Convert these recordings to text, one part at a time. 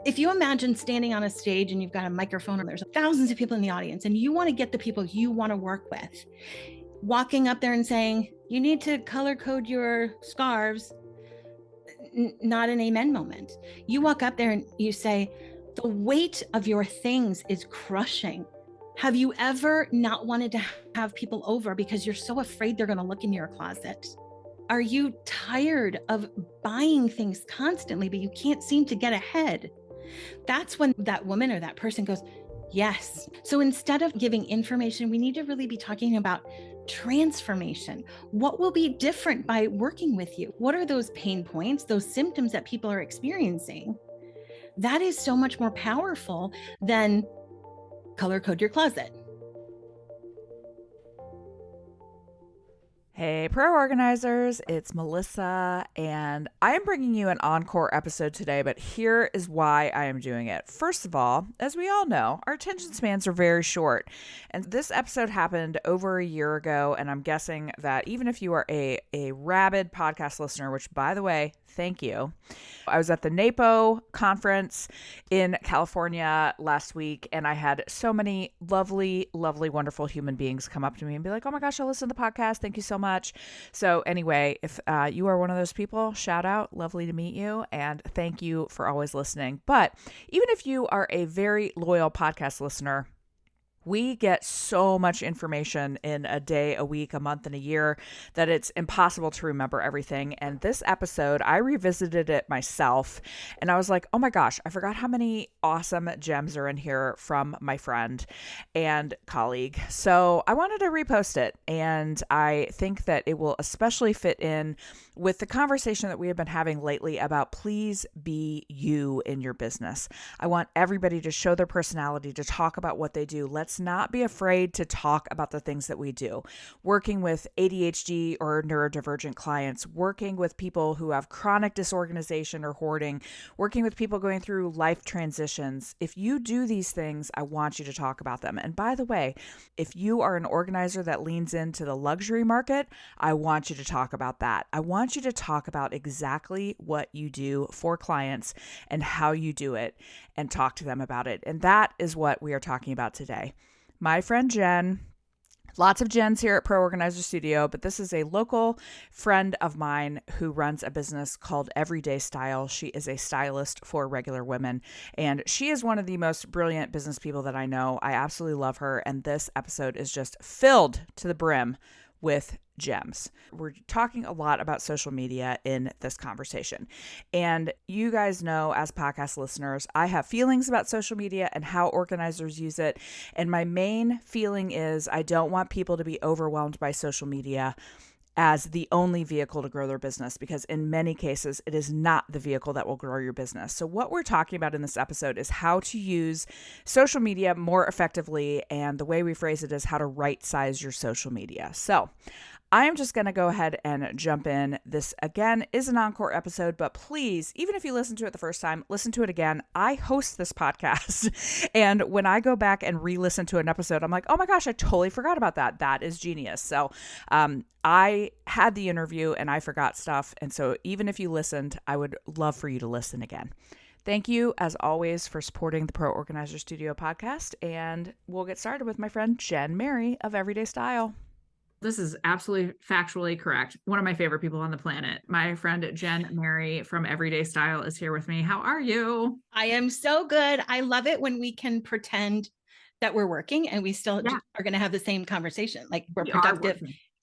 If you imagine standing on a stage and you've got a microphone and there's thousands of people in the audience and you want to get the people you want to work with, walking up there and saying, you need to color code your scarves, not an amen moment. You walk up there and you say, the weight of your things is crushing. Have you ever not wanted to have people over because you're so afraid they're going to look in your closet? Are you tired of buying things constantly, but you can't seem to get ahead? That's when that woman or that person goes, yes. So instead of giving information, we need to really be talking about transformation. What will be different by working with you? What are those pain points, those symptoms that people are experiencing? That is so much more powerful than color code your closet. Hey, pro organizers, it's Melissa, and I am bringing you an encore episode today, but here is why I am doing it. First of all, as we all know, our attention spans are very short, and this episode happened over a year ago, and I'm guessing that even if you are a rabid podcast listener, which, by the way, thank you. I was at the NAPO conference in California last week, and I had so many lovely, lovely, wonderful human beings come up to me and be like, oh my gosh, I listened to the podcast. Thank you so much. So anyway, if you are one of those people, shout out. Lovely to meet you. And thank you for always listening. But even if you are a very loyal podcast listener, we get so much information in a day, a week, a month, and a year that it's impossible to remember everything. And this episode, I revisited it myself and I was like, oh my gosh, I forgot how many awesome gems are in here from my friend and colleague. So I wanted to repost it. And I think that it will especially fit in with the conversation that we have been having lately about please be you in your business. I want everybody to show their personality, to talk about what they do. Let's not be afraid to talk about the things that we do. Working with ADHD or neurodivergent clients, working with people who have chronic disorganization or hoarding, working with people going through life transitions. If you do these things, I want you to talk about them. And by the way, if you are an organizer that leans into the luxury market, I want you to talk about that. I want you to talk about exactly what you do for clients and how you do it and talk to them about it. And that is what we are talking about today. My friend Jen, lots of Jens here at Pro Organizer Studio, but this is a local friend of mine who runs a business called Everyday Style. She is a stylist for regular women, and she is one of the most brilliant business people that I know. I absolutely love her, and this episode is just filled to the brim with gems. We're talking a lot about social media in this conversation. And you guys know, as podcast listeners, I have feelings about social media and how organizers use it. And my main feeling is I don't want people to be overwhelmed by social media as the only vehicle to grow their business, because in many cases, it is not the vehicle that will grow your business. So what we're talking about in this episode is how to use social media more effectively. And the way we phrase it is how to right size your social media. So I am just going to go ahead and jump in. This, again, is an encore episode, but please, even if you listen to it the first time, listen to it again. I host this podcast, and when I go back and re-listen to an episode, I'm like, oh my gosh, I totally forgot about that. That is genius. So I had the interview, and I forgot stuff, and so even if you listened, I would love for you to listen again. Thank you, as always, for supporting the Pro Organizer Studio podcast, and we'll get started with my friend Jen Mary of Everyday Style. This is absolutely factually correct. One of my favorite people on the planet. My friend Jen Mary from Everyday Style is here with me. How are you? I am so good. I love it when we can pretend that we're working and we still are going to have the same conversation. Like we're productive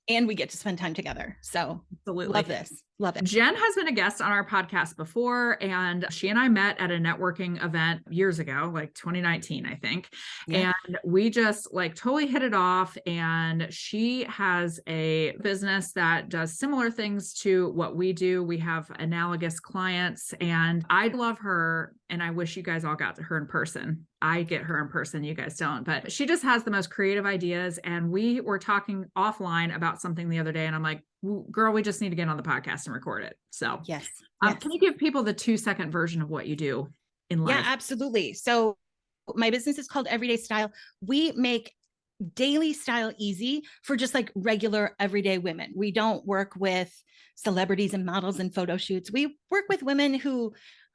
and we get to spend time together. So absolutely love this. Love it. Jen has been a guest on our podcast before, and she and I met at a networking event years ago, like 2019, I think. Yeah. And we just like totally hit it off. And she has a business that does similar things to what we do. We have analogous clients, and I love her. And I wish you guys all got her in person. I get her in person. You guys don't, but she just has the most creative ideas. And we were talking offline about something the other day, and I'm like, girl, we just need to get on the podcast and record it. So yes. Can you give people the 2-second version of what you do in life? Yeah, absolutely. So my business is called Everyday Style. We make daily style easy for just like regular everyday women. We don't work with celebrities and models and photo shoots. We work with women who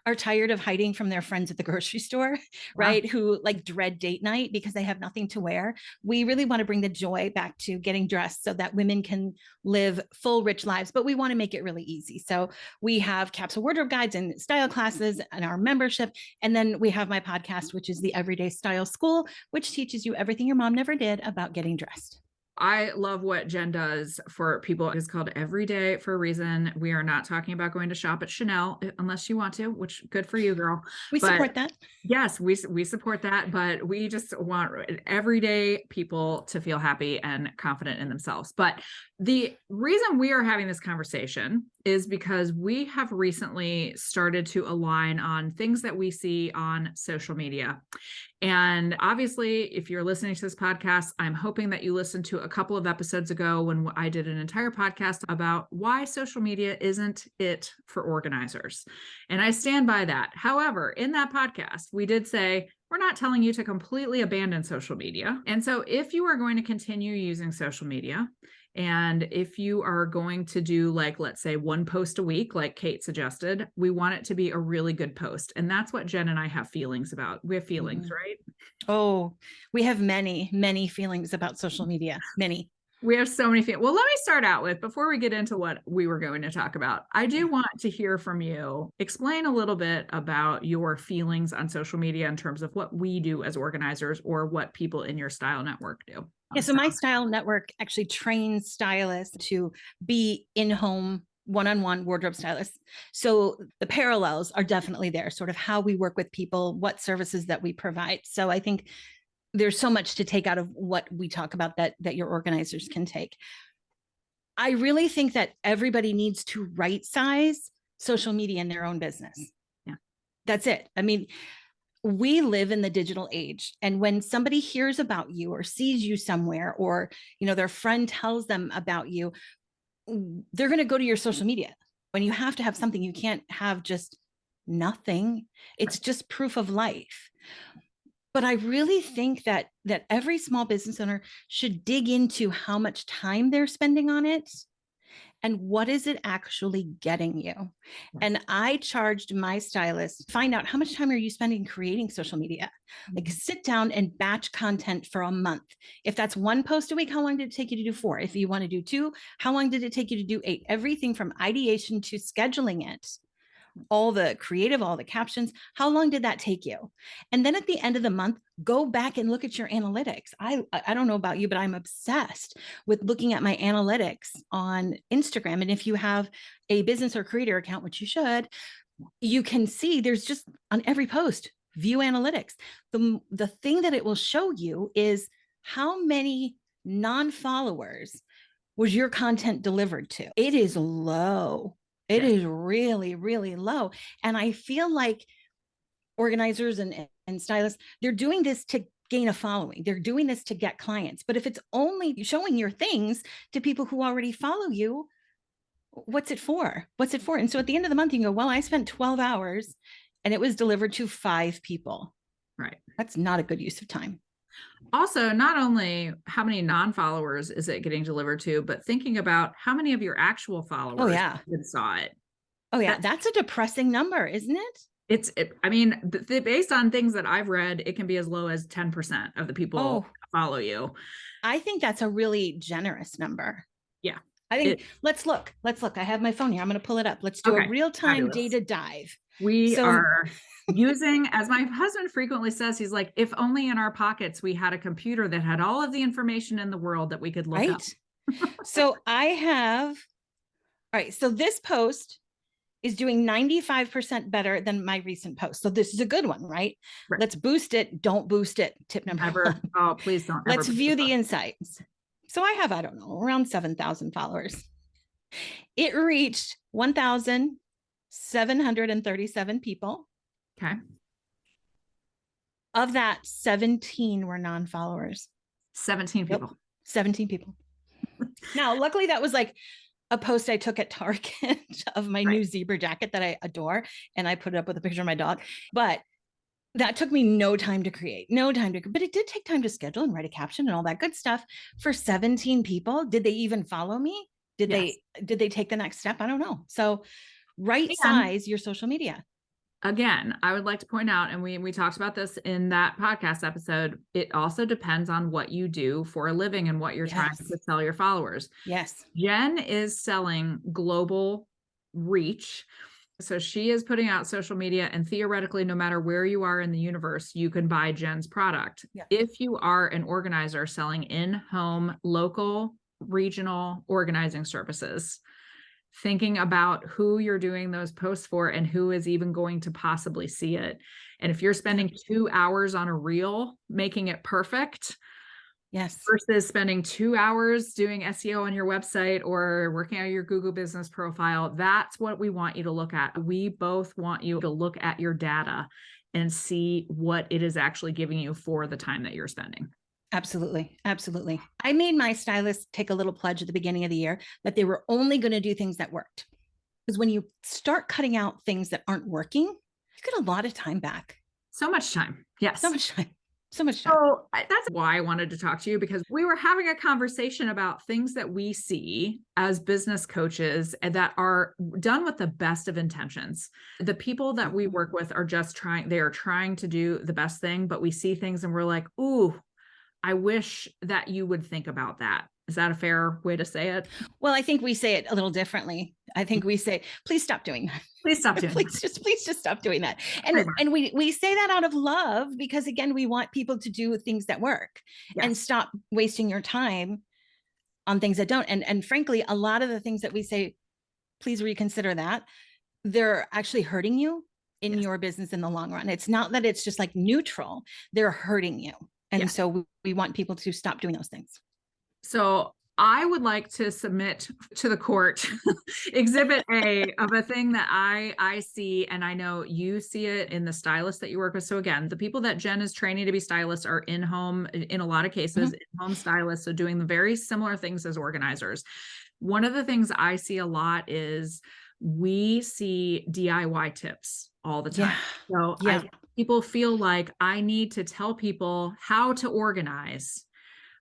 are tired of hiding from their friends at the grocery store, right? Who like dread date night because they have nothing to wear. We really want to bring the joy back to getting dressed so that women can live full, rich lives, but we want to make it really easy. So we have capsule wardrobe guides and style classes and our membership. And then we have my podcast, which is the Everyday Style School, which teaches you everything your mom never did about getting dressed. I love what Jen does for people. It's called Everyday for a reason. We are not talking about going to shop at Chanel unless you want to, which good for you, girl. We support that. Yes, we support that, but we just want everyday people to feel happy and confident in themselves. But the reason we are having this conversation is because we have recently started to align on things that we see on social media. And obviously, if you're listening to this podcast, I'm hoping that you listened to a couple of episodes ago when I did an entire podcast about why social media isn't it for organizers. And I stand by that. However, in that podcast, we did say, we're not telling you to completely abandon social media. And so if you are going to continue using social media, and if you are going to do like, let's say 1 post a week, like Kate suggested, we want it to be a really good post. And that's what Jen and I have feelings about. We have feelings, right? Oh, we have many, many feelings about social media. Many. We have so many feelings. Well, let me start out with, before we get into what we were going to talk about, I do want to hear from you. Explain a little bit about your feelings on social media in terms of what we do as organizers or what people in your style network do. Yeah, so my style network actually trains stylists to be in-home one-on-one wardrobe stylists. So the parallels are definitely there, sort of how we work with people, what services that we provide. So I think there's so much to take out of what we talk about that your organizers can take. I really think that everybody needs to right size social media in their own business. Yeah. That's it. I mean, we live in the digital age, and when somebody hears about you or sees you somewhere, or their friend tells them about you, they're going to go to your social media. When you have to have something, you can't have just nothing. It's just proof of life. But I really think that every small business owner should dig into how much time they're spending on it and what is it actually getting you. And I charged my stylist, find out how much time are you spending creating social media? Like sit down and batch content for a month. If that's 1 post a week, how long did it take you to do 4? If you want to do 2, how long did it take you to do 8? Everything from ideation to scheduling it, all the creative, all the captions, how long did that take you? And then at the end of the month, go back and look at your analytics. I don't know about you, but I'm obsessed with looking at my analytics on Instagram. And if you have a business or creator account, which you should, you can see there's just on every post, view analytics. The thing that it will show you is how many non-followers was your content delivered to. It is low. It is really, really low. And I feel like organizers and stylists, they're doing this to gain a following. They're doing this to get clients. But if it's only showing your things to people who already follow you, what's it for? What's it for? And so at the end of the month, you can go, well, I spent 12 hours and it was delivered to 5 people. Right. That's not a good use of time. Also, not only how many non-followers is it getting delivered to, but thinking about how many of your actual followers saw it. Oh yeah, that's a depressing number, isn't it? I mean, based on things that I've read, it can be as low as 10% of the people follow you. I think that's a really generous number. Yeah. I think let's look. I have my phone here. I'm going to pull it up. Let's do a real-time data dive. We are using, as my husband frequently says, he's like, if only in our pockets we had a computer that had all of the information in the world that we could look up. So I have, all right. So this post is doing 95% better than my recent post. So this is a good one, right? Let's boost it. Don't boost it. Tip number 1. Oh, please don't. Let's view the insights. So I have, I don't know, around 7,000 followers. It reached 1,737 people. Okay. Of that, 17 were non-followers. 17 people. Yep. 17 people. Now, luckily that was like a post I took at Target of my new zebra jacket that I adore. And I put it up with a picture of my dog. But that took me no time to create, but it did take time to schedule and write a caption and all that good stuff. For 17 people, did they even follow me? Did they take the next step? I don't know. So right size your social media. again, I would like to point out, and we talked about this in that podcast episode, it also depends on what you do for a living and what you're trying Yes. to sell your followers. Yes. Jen is selling global reach. So she is putting out social media, and theoretically, no matter where you are in the universe, you can buy Jen's product. Yeah. If you are an organizer selling in-home, local, regional organizing services, thinking about who you're doing those posts for and who is even going to possibly see it. And if you're spending 2 hours on a reel, making it perfect, Yes. versus spending 2 hours doing SEO on your website or working on your Google business profile, that's what we want you to look at. We both want you to look at your data and see what it is actually giving you for the time that you're spending. Absolutely. Absolutely. I made my stylist take a little pledge at the beginning of the year that they were only going to do things that worked. Because when you start cutting out things that aren't working, you get a lot of time back. So much time. Yes. So much time. So much time. So that's why I wanted to talk to you, because we were having a conversation about things that we see as business coaches that are done with the best of intentions. The people that we work with are just they are trying to do the best thing, but we see things and we're like, ooh, I wish that you would think about that. Is that a fair way to say it? Well, I think we say it a little differently. I think we say, please stop doing that. Please stop doing please just stop doing that. And we say that out of love, because again, we want people to do things that work. Yes. And stop wasting your time on things that don't. And frankly, a lot of the things that we say, please reconsider that, they're actually hurting you in yes. your business in the long run. It's not that it's just like neutral, they're hurting you. And yes. so we want people to stop doing those things. So I would like to submit to the court exhibit A of a thing that I see, and I know you see it in the stylists that you work with. So again, the people that Jen is training to be stylists are in-home, in a lot of cases, mm-hmm. in-home stylists. So doing the very similar things as organizers. One of the things I see a lot is we see DIY tips all the time. Yeah. So people feel like I need to tell people how to organize.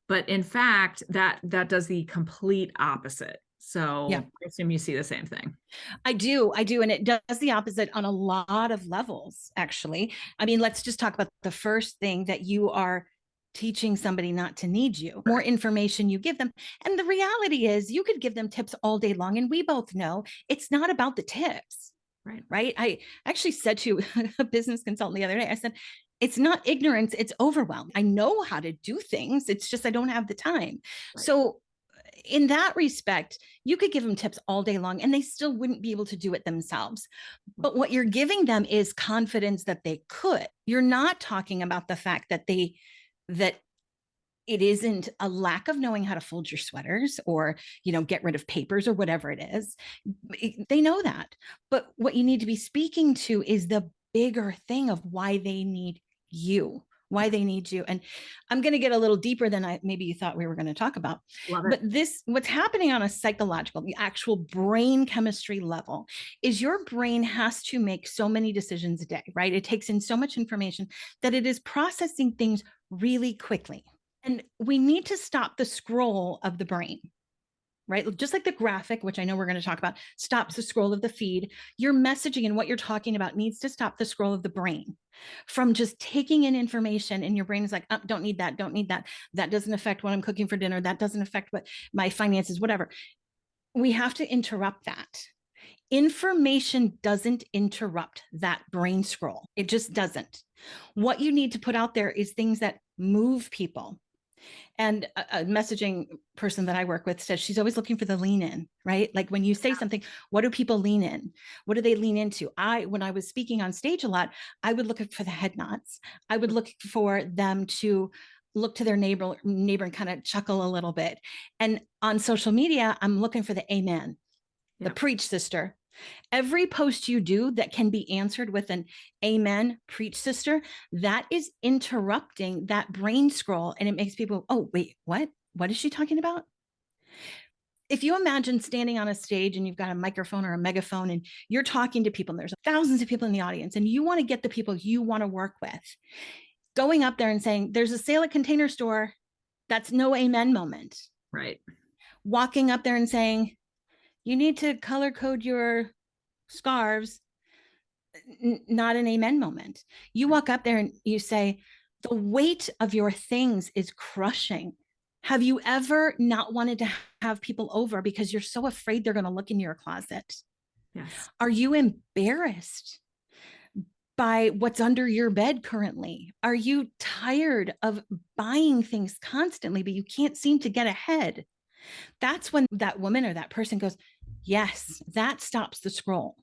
But in fact, that does the complete opposite. So I assume you see the same thing. I do. And it does the opposite on a lot of levels, actually. I mean, let's just talk about the first thing, that you are teaching somebody not to need you. More information you give them. And the reality is you could give them tips all day long. And we both know it's not about the tips. Right. I actually said to a business consultant the other day, I said, it's not ignorance, it's overwhelm. I know how to do things. It's just I don't have the time. Right. So in that respect, you could give them tips all day long and they still wouldn't be able to do it themselves. But what you're giving them is confidence that they could. You're not talking about the fact that it isn't a lack of knowing how to fold your sweaters or, get rid of papers or whatever it is. They know that. But what you need to be speaking to is the bigger thing of why they need you. And I'm going to get a little deeper than maybe you thought we were going to talk about. But what's happening on a psychological, the actual brain chemistry level, is your brain has to make so many decisions a day, right? It takes in so much information that it is processing things really quickly. And we need to stop the scroll of the brain, right? Just like the graphic, which I know we're going to talk about, stops the scroll of the feed. Your messaging and what you're talking about needs to stop the scroll of the brain from just taking in information, and your brain is like, oh, don't need that. That doesn't affect what I'm cooking for dinner. That doesn't affect what my finances, whatever. We have to interrupt that. Information doesn't interrupt that brain scroll. It just doesn't. What you need to put out there is things that move people. And a messaging person that I work with says she's always looking for the lean in, right? Like when you say something, what do people lean in? What do they lean into? When I was speaking on stage a lot, I would look for the head nods. I would look for them to look to their neighbor and kind of chuckle a little bit. And on social media, I'm looking for the amen, the preach sister. Every post you do that can be answered with an amen, preach sister, that is interrupting that brain scroll. And it makes people, oh, wait, what? What is she talking about? If you imagine standing on a stage and you've got a microphone or a megaphone and you're talking to people and there's thousands of people in the audience and you want to get the people you want to work with, going up there and saying, there's a sale at Container Store, that's no amen moment. Right. Walking up there and saying, you need to color code your scarves, not an amen moment. You walk up there and you say, the weight of your things is crushing. Have you ever not wanted to have people over because you're so afraid they're going to look in your closet? Yes. Are you embarrassed by what's under your bed currently? Are you tired of buying things constantly, but you can't seem to get ahead? That's when that woman or that person goes, yes, that stops the scroll.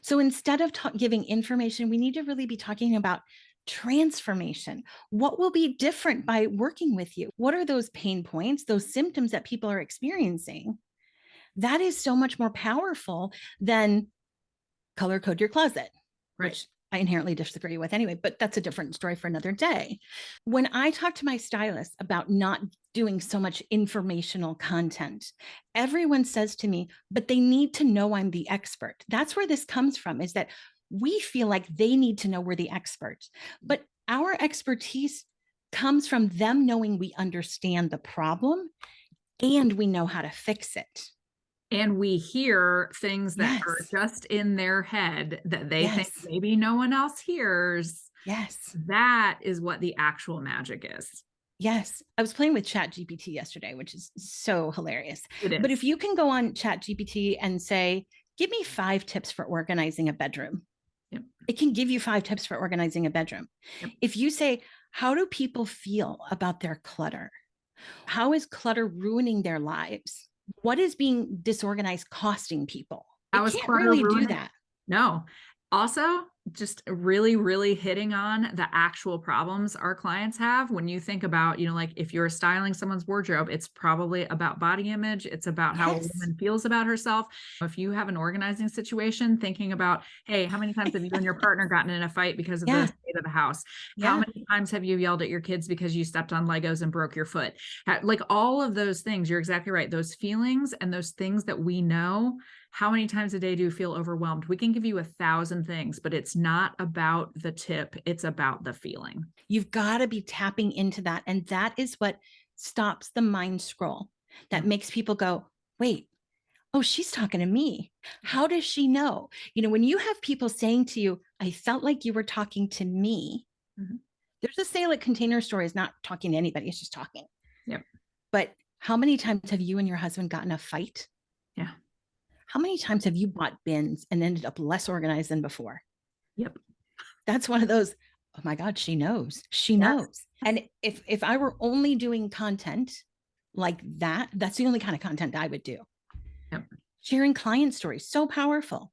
So instead of giving information, we need to really be talking about transformation. What will be different by working with you? What are those pain points, those symptoms that people are experiencing? That is so much more powerful than color code your closet, Right. which I inherently disagree with anyway, but that's a different story for another day. When I talk to my stylist about not doing so much informational content, everyone says to me, but they need to know I'm the expert. That's where this comes from, is that we feel like they need to know we're the expert, but our expertise comes from them knowing we understand the problem and we know how to fix it. And we hear things that are Yes. just in their head that they think Yes. maybe no one else hears. Yes. That is what the actual magic is. Yes. I was playing with ChatGPT yesterday, which is so hilarious. It is. But if you can go on ChatGPT and say, give me 5 tips for organizing a bedroom, Yep. it can give you 5 tips for organizing a bedroom. Yep. If you say, how do people feel about their clutter? How is clutter ruining their lives? What is being disorganized costing people? How It is can't clutter really do ruining- that. No. Also, just really, really hitting on the actual problems our clients have. When you think about, like if you're styling someone's wardrobe, it's probably about body image. It's about how a Yes. woman feels about herself. If you have an organizing situation, thinking about, hey, how many times have you and your partner gotten in a fight because of Yeah. the state of the house? Yeah. How many times have you yelled at your kids because you stepped on Legos and broke your foot? Like all of those things, you're exactly right. Those feelings and those things that we know. How many times a day do you feel overwhelmed? We can give you 1,000 things, but it's not about the tip. It's about the feeling. You've got to be tapping into that. And that is what stops the mind scroll, that makes people go, wait, oh, she's talking to me. How does she know? When you have people saying to you, I felt like you were talking to me. Mm-hmm. There's a sale at Container Store is not talking to anybody. It's just talking. Yep. But how many times have you and your husband gotten a fight? Yeah. How many times have you bought bins and ended up less organized than before? Yep. That's one of those, oh my God, she knows. She knows. And if I were only doing content like that, that's the only kind of content I would do. Yep. Sharing client stories, so powerful,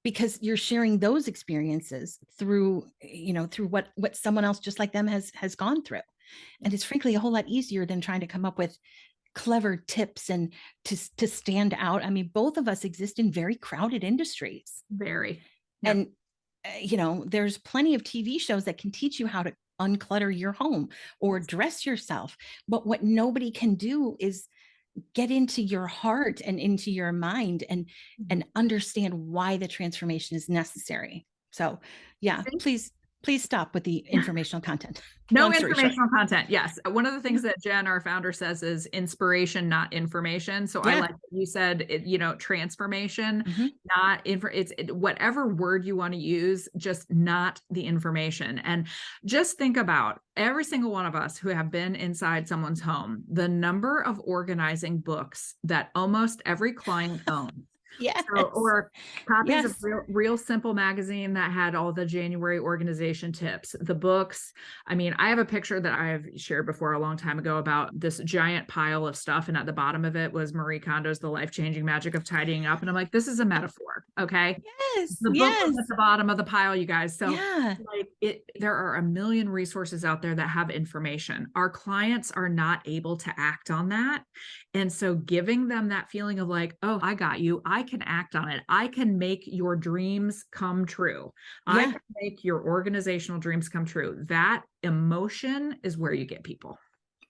because you're sharing those experiences through what someone else just like them has gone through. And it's frankly a whole lot easier than trying to come up with clever tips and to stand out. I mean, both of us exist in very crowded industries. Very. Yep. And there's plenty of TV shows that can teach you how to unclutter your home or dress yourself. But what nobody can do is get into your heart and into your mind and understand why the transformation is necessary. So yeah, please stop with the informational content. No informational content. Yes. One of the things that Jen, our founder, says is inspiration, not information. So I like what you said, transformation, not it's whatever word you want to use, just not the information. And just think about every single one of us who have been inside someone's home, the number of organizing books that almost every client owns. Yes. Or copies of Real Simple magazine that had all the January organization tips, the books. I mean, I have a picture that I have shared before a long time ago about this giant pile of stuff. And at the bottom of it was Marie Kondo's The Life-Changing Magic of Tidying Up. And I'm like, this is a metaphor. Okay. Yes. The book was at the bottom of the pile, you guys. So there are a million resources out there that have information. Our clients are not able to act on that. And so giving them that feeling of like, oh, I got you. I can act on it. I can make your dreams come true. I can make your organizational dreams come true. That emotion is where you get people.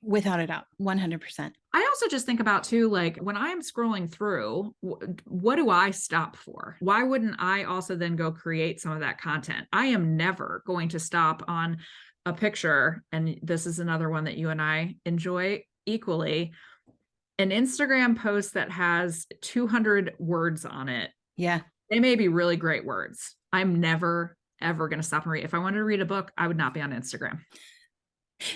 Without a doubt, 100%. I also just think about too, like when I'm scrolling through, what do I stop for? Why wouldn't I also then go create some of that content? I am never going to stop on a picture. And this is another one that you and I enjoy equally. An Instagram post that has 200 words on it. Yeah. They may be really great words. I'm never, ever going to stop and read. If I wanted to read a book, I would not be on Instagram.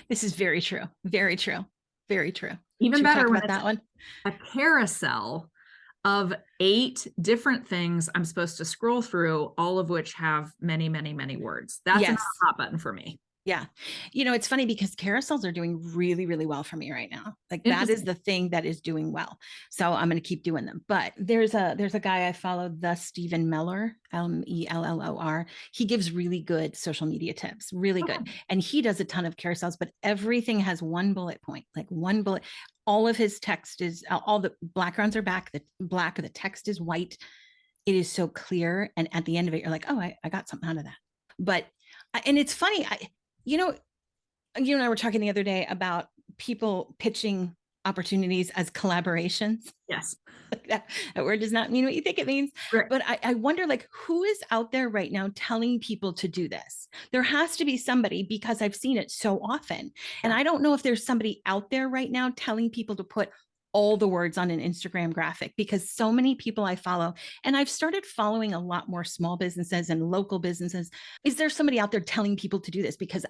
This is very true. Very true. Very true. Even Should we better talk when about that one? a carousel of 8 different things I'm supposed to scroll through, all of which have many, many, many words. That's Yes. not a hot button for me. Yeah. It's funny because carousels are doing really, really well for me right now. Like that is the thing that is doing well. So I'm going to keep doing them. But there's a guy I follow, the Stephen Mellor, Mellor. He gives really good social media tips, really good. And he does a ton of carousels, but everything has one bullet point, like one bullet. All of his text is, all the backgrounds are the text is white. It is so clear. And at the end of it, you're like, oh, I got something out of that. But, and it's funny, you and I were talking the other day about people pitching opportunities as collaborations. Yes. Like that word does not mean what you think it means. Right. But I wonder, like, who is out there right now telling people to do this? There has to be somebody, because I've seen it so often. And I don't know if there's somebody out there right now telling people to put all the words on an Instagram graphic, because so many people I follow, and I've started following a lot more small businesses and local businesses. Is there somebody out there telling people to do this? Because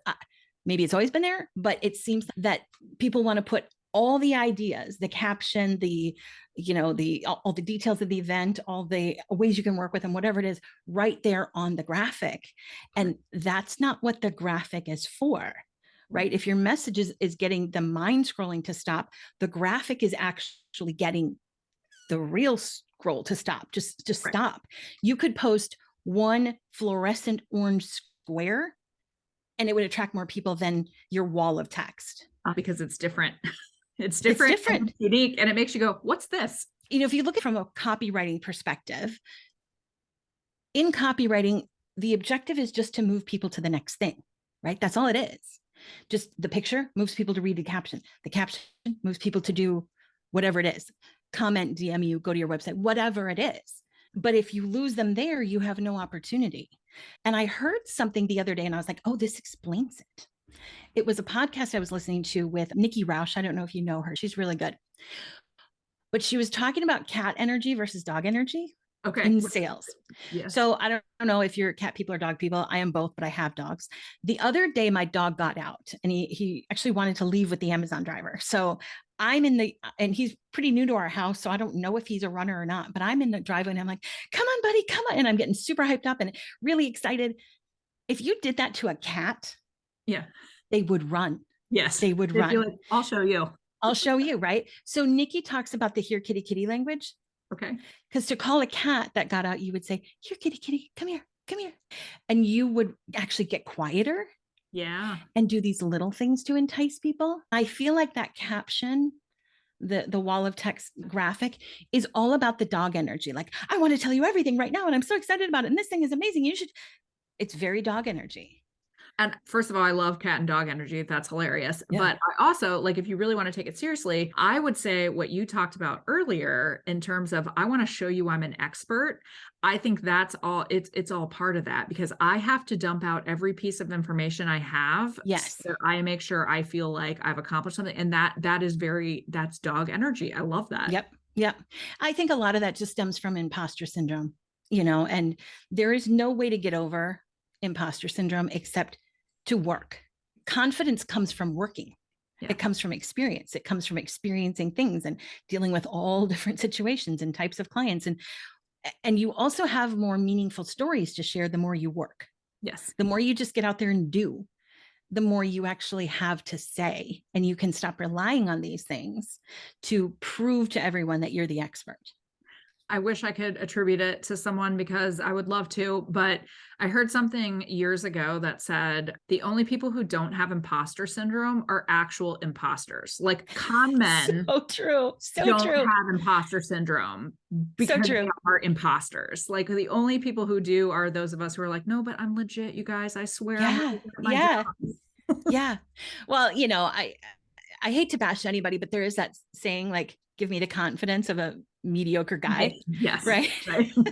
maybe it's always been there, but it seems that people want to put all the ideas, the caption, all the details of the event, all the ways you can work with them, whatever it is, right there on the graphic. And that's not what the graphic is for. Right? If your message is getting the mind scrolling to stop, the graphic is actually getting the real scroll to stop. Just stop. You could post one fluorescent orange square and it would attract more people than your wall of text. Because it's different. It's different. And it's unique. And it makes you go, what's this? If you look at it from a copywriting perspective, in copywriting, the objective is just to move people to the next thing, right? That's all it is. Just the picture moves people to read the caption. The caption moves people to do whatever it is. Comment, DM you, go to your website, whatever it is. But if you lose them there, you have no opportunity. And I heard something the other day and I was like, oh, this explains it. It was a podcast I was listening to with Nikki Rausch. I don't know if you know her. She's really good. But she was talking about cat energy versus dog energy. Okay. In sales. Yes. So I don't know if you're cat people or dog people. I am both, but I have dogs. The other day, my dog got out and he actually wanted to leave with the Amazon driver. So I'm and he's pretty new to our house. So I don't know if he's a runner or not, but I'm in the driveway and I'm like, come on, buddy, come on. And I'm getting super hyped up and really excited. If you did that to a cat, they would run. Yes. They would run. Like, I'll show you. I'll show you. Right. So Nikki talks about the here, kitty, kitty language. Okay. Because to call a cat that got out, you would say, here, kitty, kitty, come here, come here. And you would actually get quieter. Yeah. And do these little things to entice people. I feel like that caption, the wall of text graphic, is all about the dog energy. Like, I want to tell you everything right now. And I'm so excited about it. And this thing is amazing. It's very dog energy. And first of all, I love cat and dog energy. That's hilarious. Yeah. But I also, like, if you really want to take it seriously, I would say what you talked about earlier in terms of, I want to show you I'm an expert. I think that's all, it's all part of that, because I have to dump out every piece of information I have. Yes. So I make sure I feel like I've accomplished something. And that's dog energy. I love that. Yep. I think a lot of that just stems from imposter syndrome, and there is no way to get over imposter syndrome except to work. Confidence comes from working. Yeah. It comes from experience. It comes from experiencing things and dealing with all different situations and types of clients. And you also have more meaningful stories to share the more you work. Yes. The more you just get out there and do, the more you actually have to say, and you can stop relying on these things to prove to everyone that you're the expert. I wish I could attribute it to someone, because I would love to, but I heard something years ago that said the only people who don't have imposter syndrome are actual imposters. Like, con men so true. Don't have imposter syndrome because they are imposters. Like, the only people who do are those of us who are like, no, but I'm legit, you guys, I swear. Yeah. Well, I hate to bash anybody, but there is that saying, like, give me the confidence of a mediocre guy. Yes. Right.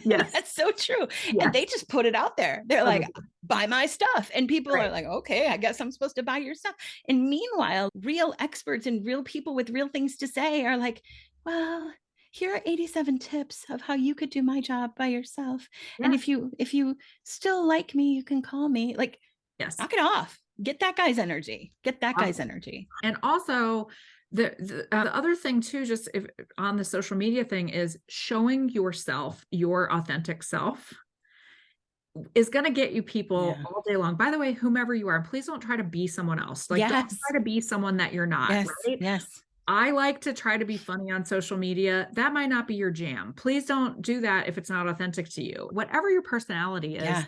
Yes. That's so true. Yeah. And they just put it out there. They're like, buy my stuff. And people are like, okay, I guess I'm supposed to buy your stuff. And meanwhile, real experts and real people with real things to say are like, well, here are 87 tips of how you could do my job by yourself. And Yeah. if you still like me, you can call me. Like, Yes. knock it off. Get that guy's energy. Get that guy's Awesome. energy. And also the other thing too, just if on the social media thing, is showing yourself, your authentic self, is going to get you people Yeah. all day long. By the way, whomever you are, please don't try to be someone else. Like, don't Yes. try to be someone that you're not, Yes. right? Yes. I like to try to be funny on social media. That might not be your jam. Please don't do that if it's not authentic to you. Whatever your personality is, Yeah.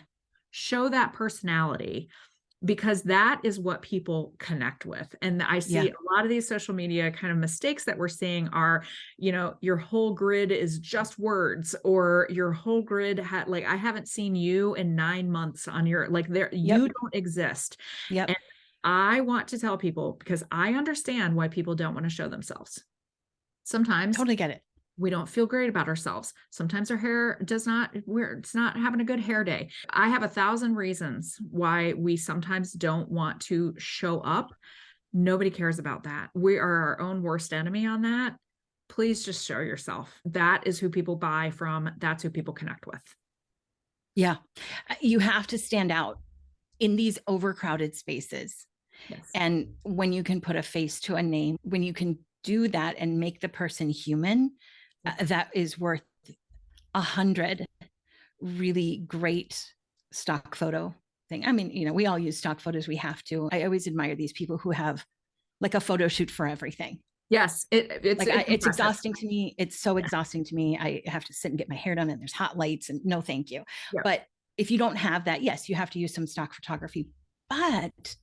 show that personality, because that is what people connect with. And I see Yeah. a lot of these social media kind of mistakes that we're seeing are, your whole grid is just words, or your whole grid had, like, I haven't seen you in 9 months on your, like, there, you don't exist. Yep. And I want to tell people, because I understand why people don't want to show themselves. Sometimes Totally get it. we don't feel great about ourselves. Sometimes our hair it's not having a good hair day. I have 1,000 reasons why we sometimes don't want to show up. Nobody cares about that. We are our own worst enemy on that. Please just show yourself. That is who people buy from. That's who people connect with. Yeah. You have to stand out in these overcrowded spaces. Yes. And when you can put a face to a name, when you can do that and make the person human, that is worth 100 really great stock photo thing. I mean, we all use stock photos. We have to. I always admire these people who have like a photo shoot for everything. Yes. It's exhausting to me. It's so exhausting to me. I have to sit and get my hair done, and there's hot lights, and no, thank you. Yeah. But if you don't have that, yes, you have to use some stock photography, but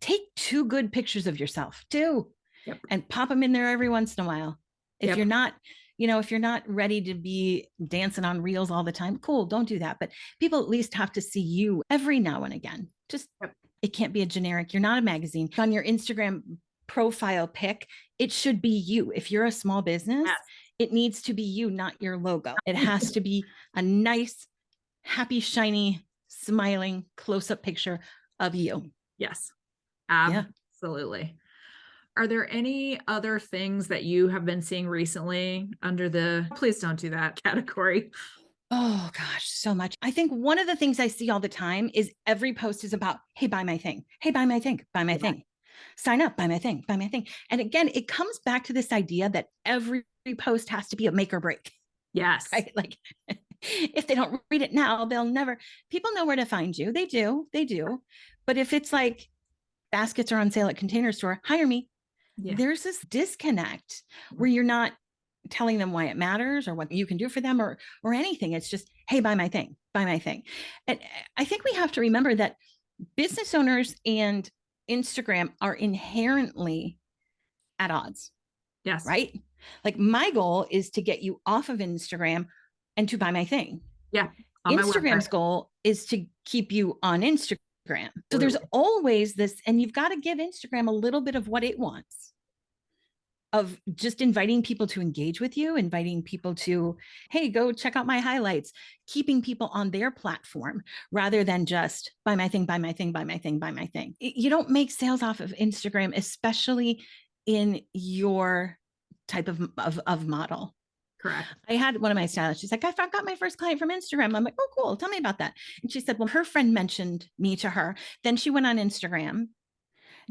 take 2 good pictures of yourself, 2, and pop them in there every once in a while. If you're not, if you're not ready to be dancing on reels all the time, cool, don't do that. But people at least have to see you every now and again. Just, it can't be a generic. You're not a magazine. On your Instagram profile pic, it should be you. If you're a small business, it needs to be you, not your logo. It has to be a nice, happy, shiny, smiling, close-up picture of you. Yes, absolutely. Are there any other things that you have been seeing recently under the please don't do that category? Oh gosh, so much. I think one of the things I see all the time is every post is about, hey, buy my thing. Hey, buy my thing, buy my thing. Sign up, buy my thing, buy my thing. And again, it comes back to this idea that every post has to be a make or break. Yes. Right? Like, if they don't read it now, they'll never, people know where to find you. They do. But if it's like baskets are on sale at Container Store, hire me. There's this disconnect where you're not telling them why it matters or what you can do for them or anything. It's just, hey, buy my thing, buy my thing. And I think we have to remember that business owners and Instagram are inherently at odds. Yes. Right? Like, my goal is to get you off of Instagram and to buy my thing. Yeah. Instagram's goal is to keep you on Instagram. So there's always this, and you've got to give Instagram a little bit of what it wants, of just inviting people to engage with you, inviting people to, hey, go check out my highlights, keeping people on their platform rather than just buy my thing, buy my thing, buy my thing, buy my thing. You don't make sales off of Instagram, especially in your type of model. Correct. I had one of my stylists, she's like, I got my first client from Instagram. I'm like, oh, cool. Tell me about that. And she said, well, her friend mentioned me to her. Then she went on Instagram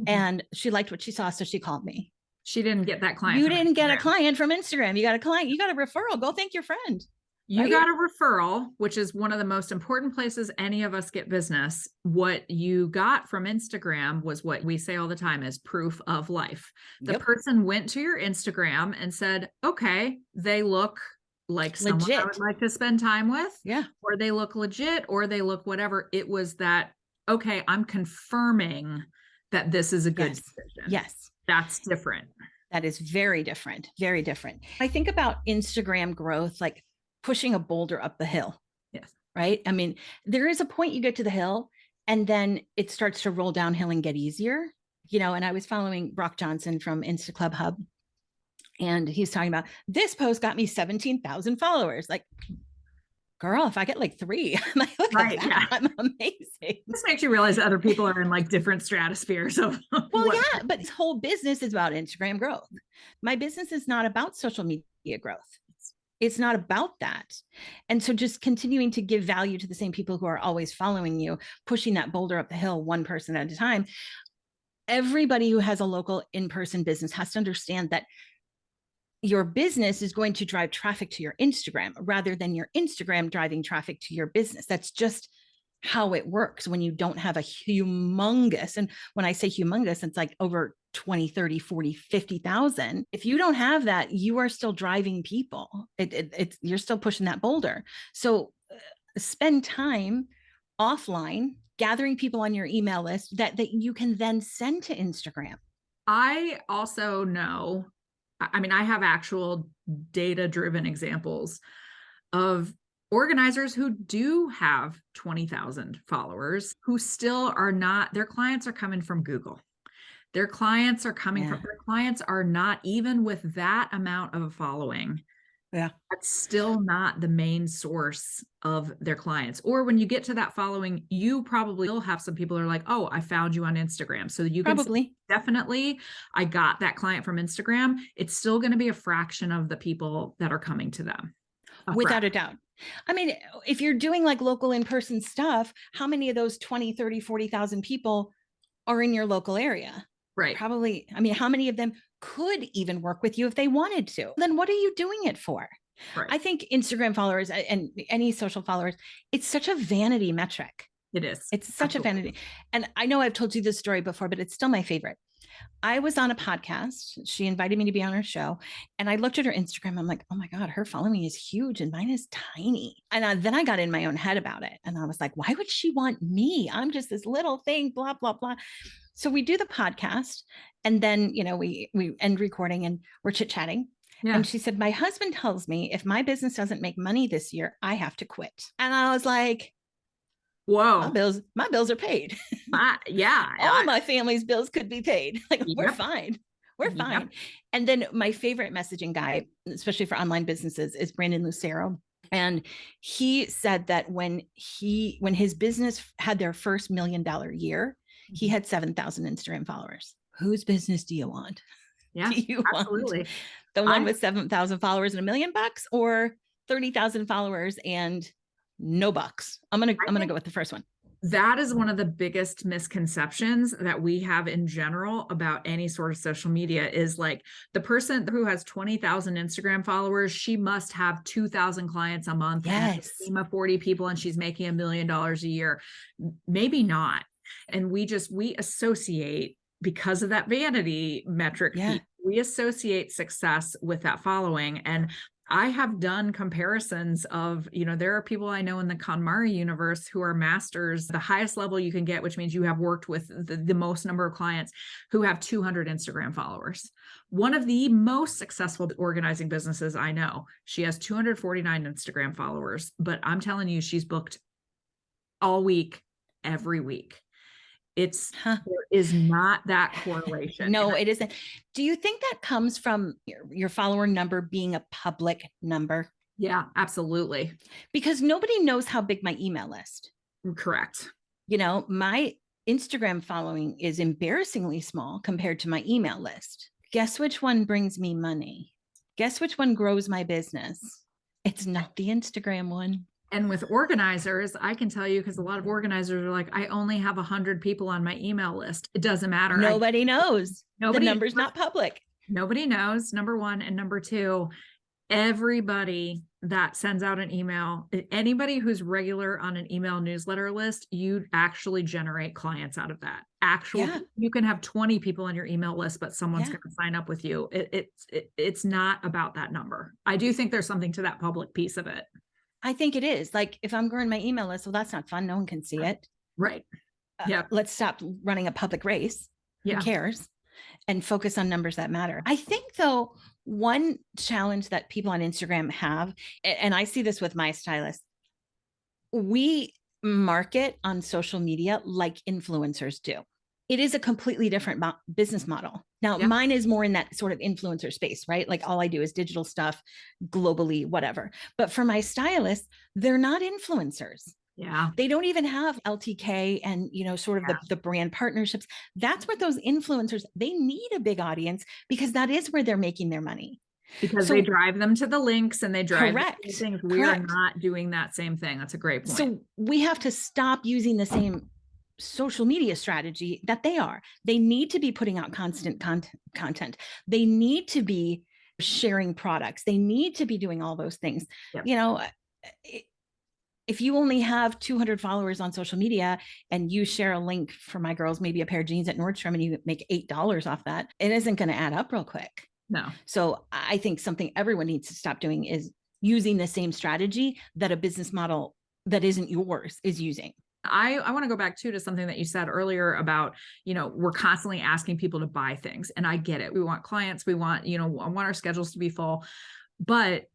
and she liked what she saw. So she called me. She didn't get that client. You didn't get a client from Instagram. You got a client. You got a referral. Go thank your friend. You got a referral, which is one of the most important places any of us get business. What you got from Instagram was what we say all the time is proof of life. The person went to your Instagram and said, okay, they look like someone I would like to spend time with. Yeah. Or they look legit, or they look whatever. It was that, okay, I'm confirming that this is a good decision. Yes. That's different. That is very different. Very different. I think about Instagram growth, like pushing a boulder up the hill. Yes. Right. I mean, there is a point you get to the hill and then it starts to roll downhill and get easier, and I was following Brock Johnson from Insta Club Hub, and he's talking about, this post got me 17,000 followers. Like, girl, if I get like 3, I'm like, look at that. I'm amazing. This makes you realize that other people are in like different stratospheres of but this whole business is about Instagram growth. My business is not about social media growth. It's not about that. And so just continuing to give value to the same people who are always following you, pushing that boulder up the hill, one person at a time. Everybody who has a local in-person business has to understand that your business is going to drive traffic to your Instagram rather than your Instagram driving traffic to your business. That's just how it works when you don't have a humongous, and when I say humongous, it's like over 20, 30, 40, 50,000. If you don't have that, you are still driving people. You're still pushing that boulder. So spend time offline gathering people on your email list that you can then send to Instagram. I also know, I mean, I have actual data-driven examples of organizers who do have 20,000 followers who still are not, their clients are coming from Google. Their clients are coming from, their clients are not even with that amount of a following. Yeah. That's still not the main source of their clients. Or when you get to that following, you probably will have some people who are like, oh, I found you on Instagram. So you can Probably. definitely, I got that client from Instagram. It's still going to be a fraction of the people that are coming to them. Without a doubt. I mean, if you're doing like local in-person stuff, how many of those 20, 30, 40,000 people are in your local area? Right. Probably. I mean, how many of them could even work with you if they wanted to? Then what are you doing it for? Right. I think Instagram followers and any social followers, it's such a vanity metric. It is. It's such a vanity. And I know I've told you this story before, but it's still my favorite. I was on a podcast. She invited me to be on her show. And I looked at her Instagram. I'm like, oh my God, her following is huge and mine is tiny. And then I got in my own head about it. And I was like, why would she want me? I'm just this little thing, blah, blah, blah. So we do the podcast. And then, we end recording and we're chit-chatting. Yeah. And she said, my husband tells me if my business doesn't make money this year, I have to quit. And I was like, whoa, my bills are paid. Yeah. All my family's bills could be paid. Like, yep. We're fine. We're fine. Yep. And then my favorite messaging guy, especially for online businesses, is Brandon Lucero. And he said that when his business had their first $1 million year, he had 7,000 Instagram followers. Whose business do you want? Yeah, do you absolutely. want the one with 7,000 followers and $1 million, or 30,000 followers and no bucks? I'm gonna go with the first one. That is one of the biggest misconceptions that we have in general about any sort of social media, is like the person who has 20,000 Instagram followers, she must have 2,000 clients a month. Yes. And a team of 40 people, and she's making $1 million a year. Maybe not. And we associate, because of that vanity metric, we associate success with that following. And I have done comparisons of, there are people I know in the KonMari universe who are masters, the highest level you can get, which means you have worked with the most number of clients, who have 200 Instagram followers. One of the most successful organizing businesses I know, she has 249 Instagram followers, but I'm telling you, she's booked all week, every week. There is not that correlation. No, it isn't. Do you think that comes from your follower number being a public number? Yeah, absolutely. Because nobody knows how big my email list. Correct. My Instagram following is embarrassingly small compared to my email list. Guess which one brings me money? Guess which one grows my business? It's not the Instagram one. And with organizers, I can tell you, because a lot of organizers are like, I only have 100 people on my email list. It doesn't matter. Nobody knows. The number's not public. Nobody knows, number one. And number two, everybody that sends out an email, anybody who's regular on an email newsletter list, you actually generate clients out of that. You can have 20 people on your email list, but someone's going to sign up with you. It's not about that number. I do think there's something to that public piece of it. I think it is. Like, if I'm growing my email list, well, that's not fun. No one can see it. Right. Yeah. Let's stop running a public race. Who cares? And focus on numbers that matter. I think, though, one challenge that people on Instagram have, and I see this with my stylist, we market on social media like influencers do. It is a completely different business model. Now, mine is more in that sort of influencer space, right? Like, all I do is digital stuff globally, whatever. But for my stylists, they're not influencers. Yeah. They don't even have LTK and, sort of the brand partnerships. That's where those influencers, they need a big audience, because that is where they're making their money. Because So they drive them to the links and they drive them to the correct. things. We are Correct. not doing that same thing. That's a great point. So we have to stop using the same social media strategy that they are. They need to be putting out constant content. They need to be sharing products. They need to be doing all those things. Yep. You know, if you only have 200 followers on social media and you share a link for my girls, maybe a pair of jeans at Nordstrom, and you make $8 off that, it isn't going to add up real quick. No. So I think something everyone needs to stop doing is using the same strategy that a business model that isn't yours is using. I want to go back too to something that you said earlier about, we're constantly asking people to buy things. And I get it. We want clients, we want, I want our schedules to be full. But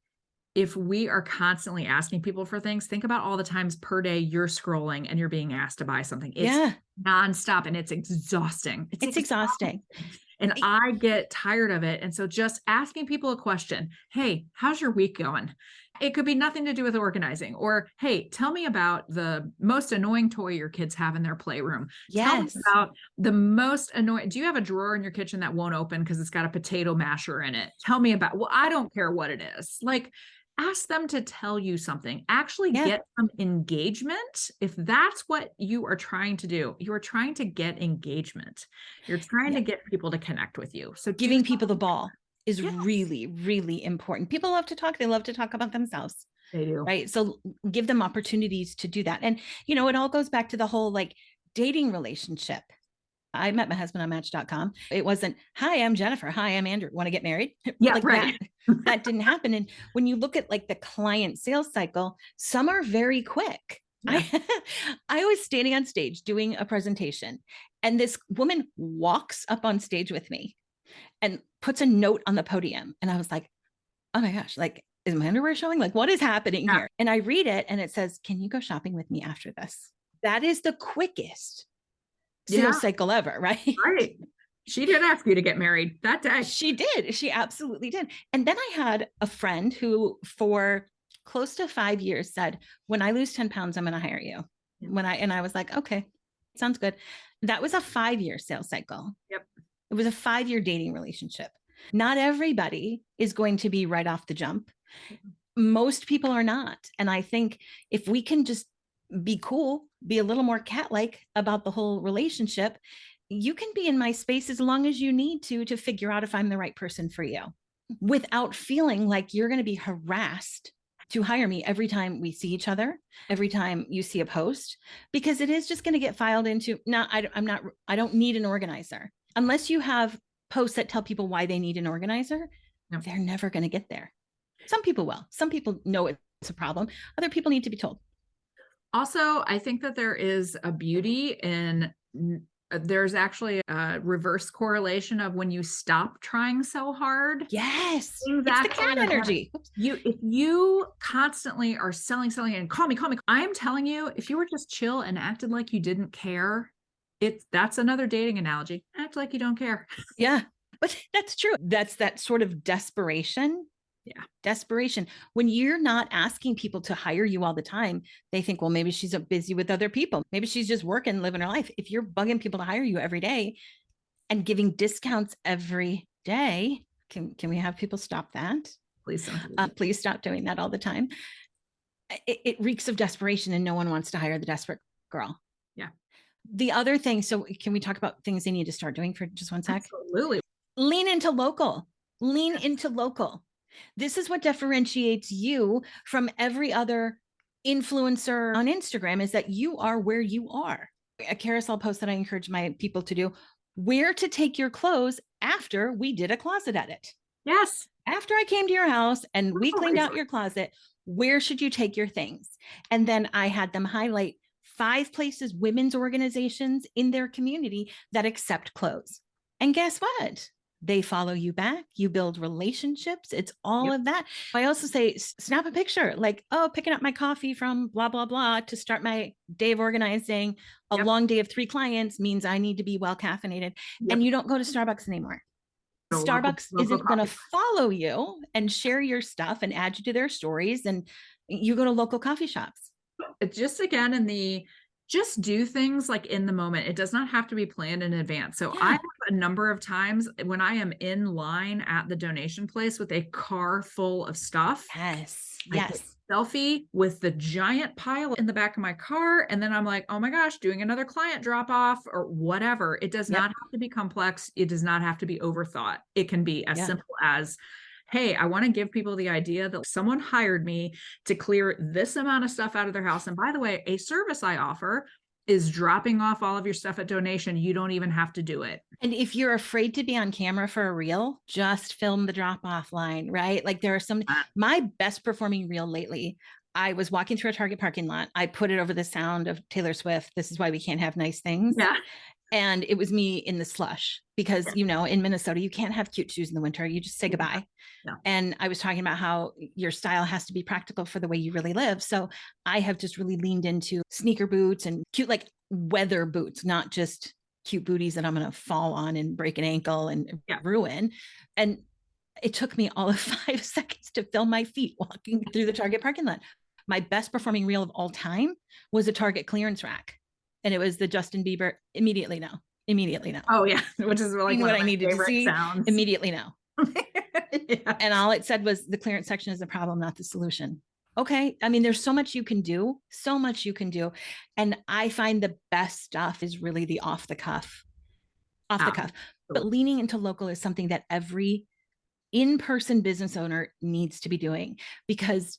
if we are constantly asking people for things, think about all the times per day you're scrolling and you're being asked to buy something. It's nonstop and it's exhausting. It's exhausting. And I get tired of it. And so just asking people a question, hey, how's your week going? It could be nothing to do with organizing, or, hey, tell me about the most annoying toy your kids have in their playroom. Tell me about the most annoying. Do you have a drawer in your kitchen that won't open because it's got a potato masher in it? Tell me about, well, I don't care what it is. Like, ask them to tell you something, actually get some engagement. If that's what you are trying to do, you are trying to get engagement. You're trying to get people to connect with you. So giving people the ball is really, really important. People love to talk. They love to talk about themselves. They do. Right. So give them opportunities to do that. And, it all goes back to the whole like dating relationship. I met my husband on Match.com. It wasn't, hi, I'm Jennifer. Hi, I'm Andrew. Want to get married? Yeah, like right. That didn't happen. And when you look at like the client sales cycle, some are very quick. Yeah. I was standing on stage doing a presentation, and this woman walks up on stage with me and puts a note on the podium. And I was like, oh my gosh, like, is my underwear showing? Like, what is happening here? And I read it and it says, can you go shopping with me after this? That is the quickest sales cycle ever, right? Right. She did ask you to get married that day. She did. She absolutely did. And then I had a friend who for close to 5 years said, when I lose 10 pounds, I'm going to hire you. I was like, okay, sounds good. That was a 5-year sales cycle. Yep. It was a 5-year dating relationship. Not everybody is going to be right off the jump. Most people are not. And I think if we can just be cool, be a little more cat-like about the whole relationship, you can be in my space as long as you need to figure out if I'm the right person for you, without feeling like you're going to be harassed to hire me every time we see each other, every time you see a post, because it is just going to get filed into, no, I don't need an organizer. Unless you have posts that tell people why they need an organizer, they're never going to get there. Some people will. Some people know it's a problem. Other people need to be told. Also, I think that there is a beauty in, there's actually a reverse correlation of when you stop trying so hard. Yes. It's the cat energy. If you constantly are selling and call me, I'm telling you, if you were just chill and acted like you didn't care, that's another dating analogy. Act like you don't care. Yeah, but that's true. That's that sort of desperation. Yeah. Desperation. When you're not asking people to hire you all the time, they think, well, maybe she's busy with other people. Maybe she's just working, living her life. If you're bugging people to hire you every day and giving discounts every day, can we have people stop that? Please don't. Please stop doing that all the time. It reeks of desperation, and no one wants to hire the desperate girl. Yeah. The other thing, so can we talk about things they need to start doing for just one sec? Absolutely. Lean into local. Lean into local. This is what differentiates you from every other influencer on Instagram, is that you are where you are. A carousel post that I encourage my people to do, where to take your clothes after we did a closet edit. Yes. After I came to your house and we cleaned out your closet, where should you take your things? And then I had them highlight 5 places, women's organizations in their community that accept clothes. And guess what? They follow you back. You build relationships. It's all of that. I also say, snap a picture like, oh, picking up my coffee from blah, blah, blah to start my day of organizing. A long day of 3 clients means I need to be well caffeinated. And you don't go to Starbucks anymore. Starbucks isn't going to follow you and share your stuff and add you to their stories. And you go to local coffee shops. It's just, again, just do things like in the moment. It does not have to be planned in advance. So I have a number of times when I am in line at the donation place with a car full of stuff. Yes. I take Yes. a selfie with the giant pile in the back of my car. And then I'm like, oh my gosh, doing another client drop off or whatever. It does not have to be complex. It does not have to be overthought. It can be as simple as, hey, I want to give people the idea that someone hired me to clear this amount of stuff out of their house. And by the way, a service I offer is dropping off all of your stuff at donation. You don't even have to do it. And if you're afraid to be on camera for a reel, just film the drop off line, right? Like there are some, my best performing reel lately, I was walking through a Target parking lot. I put it over the sound of Taylor Swift. This is why we can't have nice things. Yeah. And it was me in the slush because, you know, in Minnesota, you can't have cute shoes in the winter. You just say goodbye. Yeah. And I was talking about how your style has to be practical for the way you really live. So I have just really leaned into sneaker boots and cute, like weather boots, not just cute booties that I'm going to fall on and break an ankle and ruin. And it took me all of 5 seconds to film my feet walking through the Target parking lot. My best performing reel of all time was a Target clearance rack. And it was the Justin Bieber immediately now. Oh yeah. Which is like what I needed to see sounds. Immediately now. Yeah. And all it said was the clearance section is the problem, not the solution. Okay. I mean, there's so much you can do. And I find the best stuff is really the off the cuff. But leaning into local is something that every in-person business owner needs to be doing, because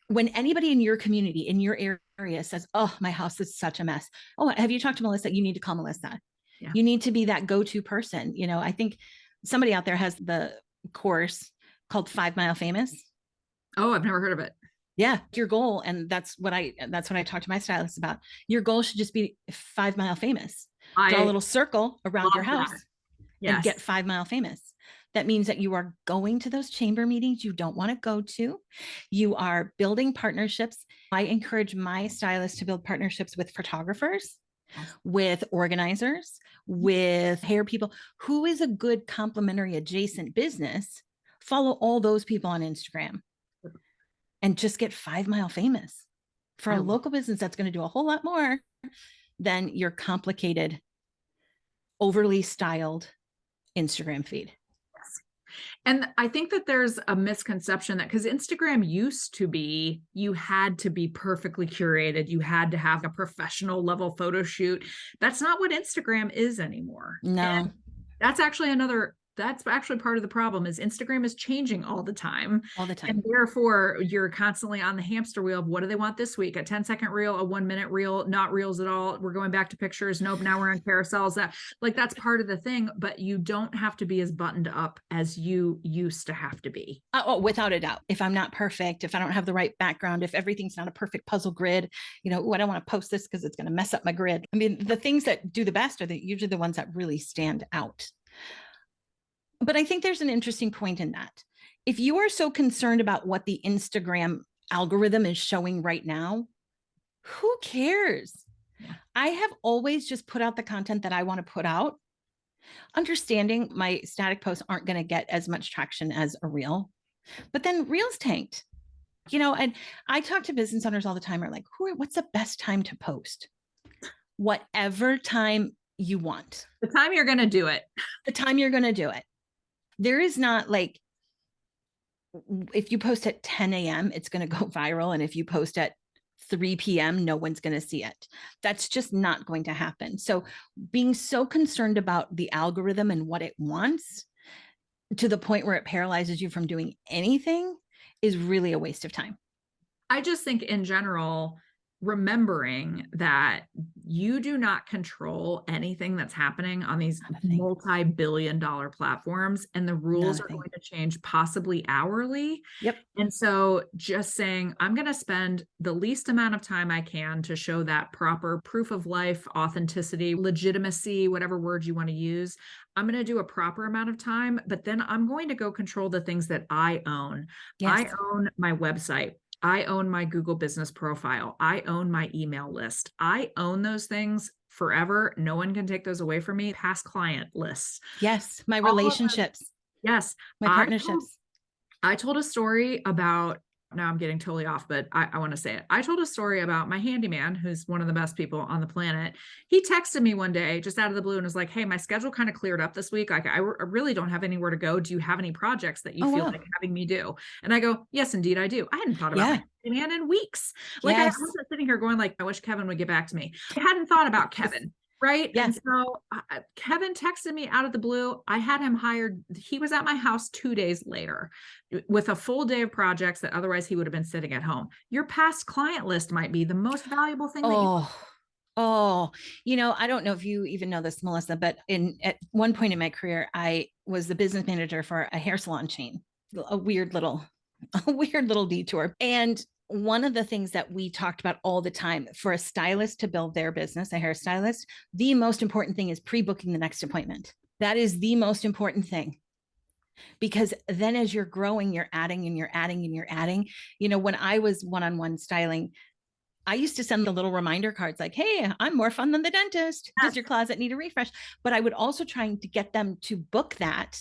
when anybody in your community, in your area says, oh, my house is such a mess. Oh, have you talked to Melissa? You need to call Melissa. Yeah. You need to be that go-to person. You know, I think somebody out there has the course called 5 Mile Famous. Oh, I've never heard of it. Yeah. Your goal. And that's what I talk to my stylist about. Your goal should just be 5 Mile Famous. Draw a little circle around your house and get 5 Mile Famous. That means that you are going to those chamber meetings you don't want to go to. You are building partnerships. I encourage my stylists to build partnerships with photographers, with organizers, with hair people. Who is a good complementary adjacent business? Follow all those people on Instagram and just get 5 Mile Famous. For a local business, that's going to do a whole lot more than your complicated, overly styled Instagram feed. And I think that there's a misconception that because Instagram used to be, you had to be perfectly curated. You had to have a professional level photo shoot. That's not what Instagram is anymore. No. And that's actually part of the problem is Instagram is changing all the time. And therefore you're constantly on the hamster wheel of what do they want this week? A 10-second reel, a 1-minute reel, not reels at all. We're going back to pictures. Nope. Now we're on carousels. That's part of the thing, but you don't have to be as buttoned up as you used to have to be. Oh, without a doubt. If I'm not perfect, if I don't have the right background, if everything's not a perfect puzzle grid, I don't want to post this because it's going to mess up my grid. I mean, the things that do the best are usually the ones that really stand out. But I think there's an interesting point in that. If you are so concerned about what the Instagram algorithm is showing right now, who cares? Yeah. I have always just put out the content that I want to put out, understanding my static posts aren't going to get as much traction as a reel, but then reels tanked, and I talk to business owners all the time are like, what's the best time to post? Whatever time you want. The time you're going to do it. There is not like, if you post at 10 a.m., it's going to go viral. And if you post at 3 p.m., no one's going to see it. That's just not going to happen. So being so concerned about the algorithm and what it wants to the point where it paralyzes you from doing anything is really a waste of time. I just think in general, remembering that you do not control anything that's happening on these multi-billion-dollar platforms, and the rules are going to change possibly hourly. Yep. And so just saying, I'm going to spend the least amount of time I can to show that proper proof of life, authenticity, legitimacy, whatever word you want to use. I'm going to do a proper amount of time, but then I'm going to go control the things that I own. Yes. I own my website. I own my Google business profile. I own my email list. I own those things forever. No one can take those away from me. Past client lists. Yes. My relationships. Yes. My partnerships. I told a story about now I'm getting totally off, but I want to say it. I told a story about my handyman, who's one of the best people on the planet. He texted me one day just out of the blue and was like, hey, my schedule kind of cleared up this week. Like I really don't have anywhere to go. Do you have any projects that you feel wow. like having me do? And I go, yes, indeed I do. I hadn't thought about Yeah. my handyman in weeks. Like Yes. I wasn't sitting here going like, I wish Kevin would get back to me. I hadn't thought about Kevin. Right. Yes. And so Kevin texted me out of the blue. I had him hired. He was at my house 2 days later with a full day of projects that otherwise he would have been sitting at home. Your past client list might be the most valuable thing. Oh, I don't know if you even know this, Melissa, but at one point in my career, I was the business manager for a hair salon chain, a weird little detour. And one of the things that we talked about all the time for a stylist to build their business, a hairstylist, the most important thing is pre-booking the next appointment. That is the most important thing. Because then as you're growing, you're adding and you're adding and you're adding. When I was one-on-one styling, I used to send the little reminder cards like, hey, I'm more fun than the dentist. Does your closet need a refresh? But I would also try to get them to book that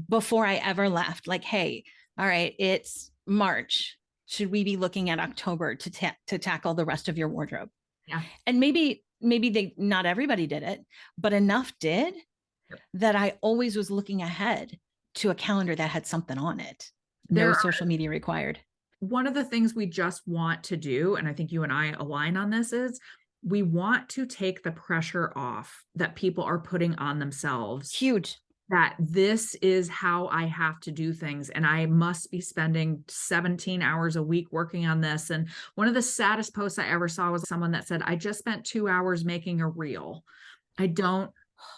before I ever left. Like, hey, all right, it's March. Should we be looking at October to tackle the rest of your wardrobe? Yeah. And maybe not everybody did it, but enough did that I always was looking ahead to a calendar that had something on it. No social media required. One of the things we just want to do, and I think you and I align on this, is we want to take the pressure off that people are putting on themselves. Huge. That this is how I have to do things. And I must be spending 17 hours a week working on this. And one of the saddest posts I ever saw was someone that said, I just spent 2 hours making a reel. I don't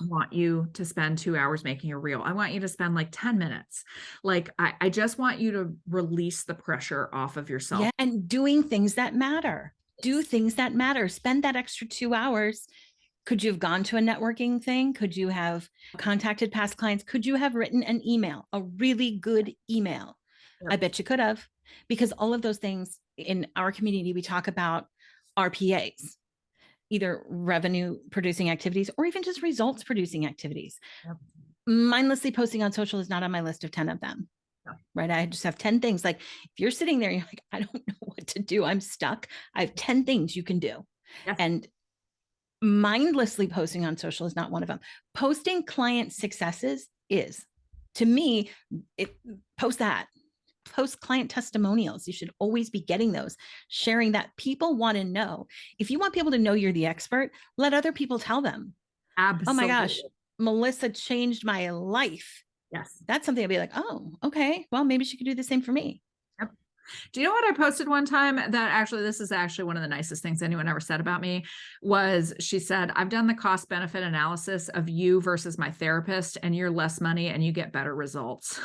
want you to spend 2 hours making a reel. I want you to spend like 10 minutes. Like, I just want you to release the pressure off of yourself. Yeah, and doing things that matter. Do things that matter. Spend that extra 2 hours. Could you have gone to a networking thing? Could you have contacted past clients? Could you have written an email, a really good email? Yep. I bet you could have, because all of those things in our community, we talk about RPAs, either revenue producing activities or even just results producing activities. Yep. Mindlessly posting on social is not on my list of 10 of them. Right. I just have 10 things. Like if you're sitting there, you're like, I don't know what to do. I'm stuck. I have 10 things you can do. Yes. And mindlessly posting on social is not one of them. Posting client successes is, to me, post client testimonials. You should always be getting those, sharing that. People want to know. If you want people to know you're the expert, let other people tell them. Absolutely. Oh my gosh, Melissa changed my life. Yes. That's something I'd be like, oh, okay, well, maybe she could do the same for me. Yep. Do you know what I posted one time that this is actually one of the nicest things anyone ever said about me, was she said, I've done the cost benefit analysis of you versus my therapist, and you're less money and you get better results.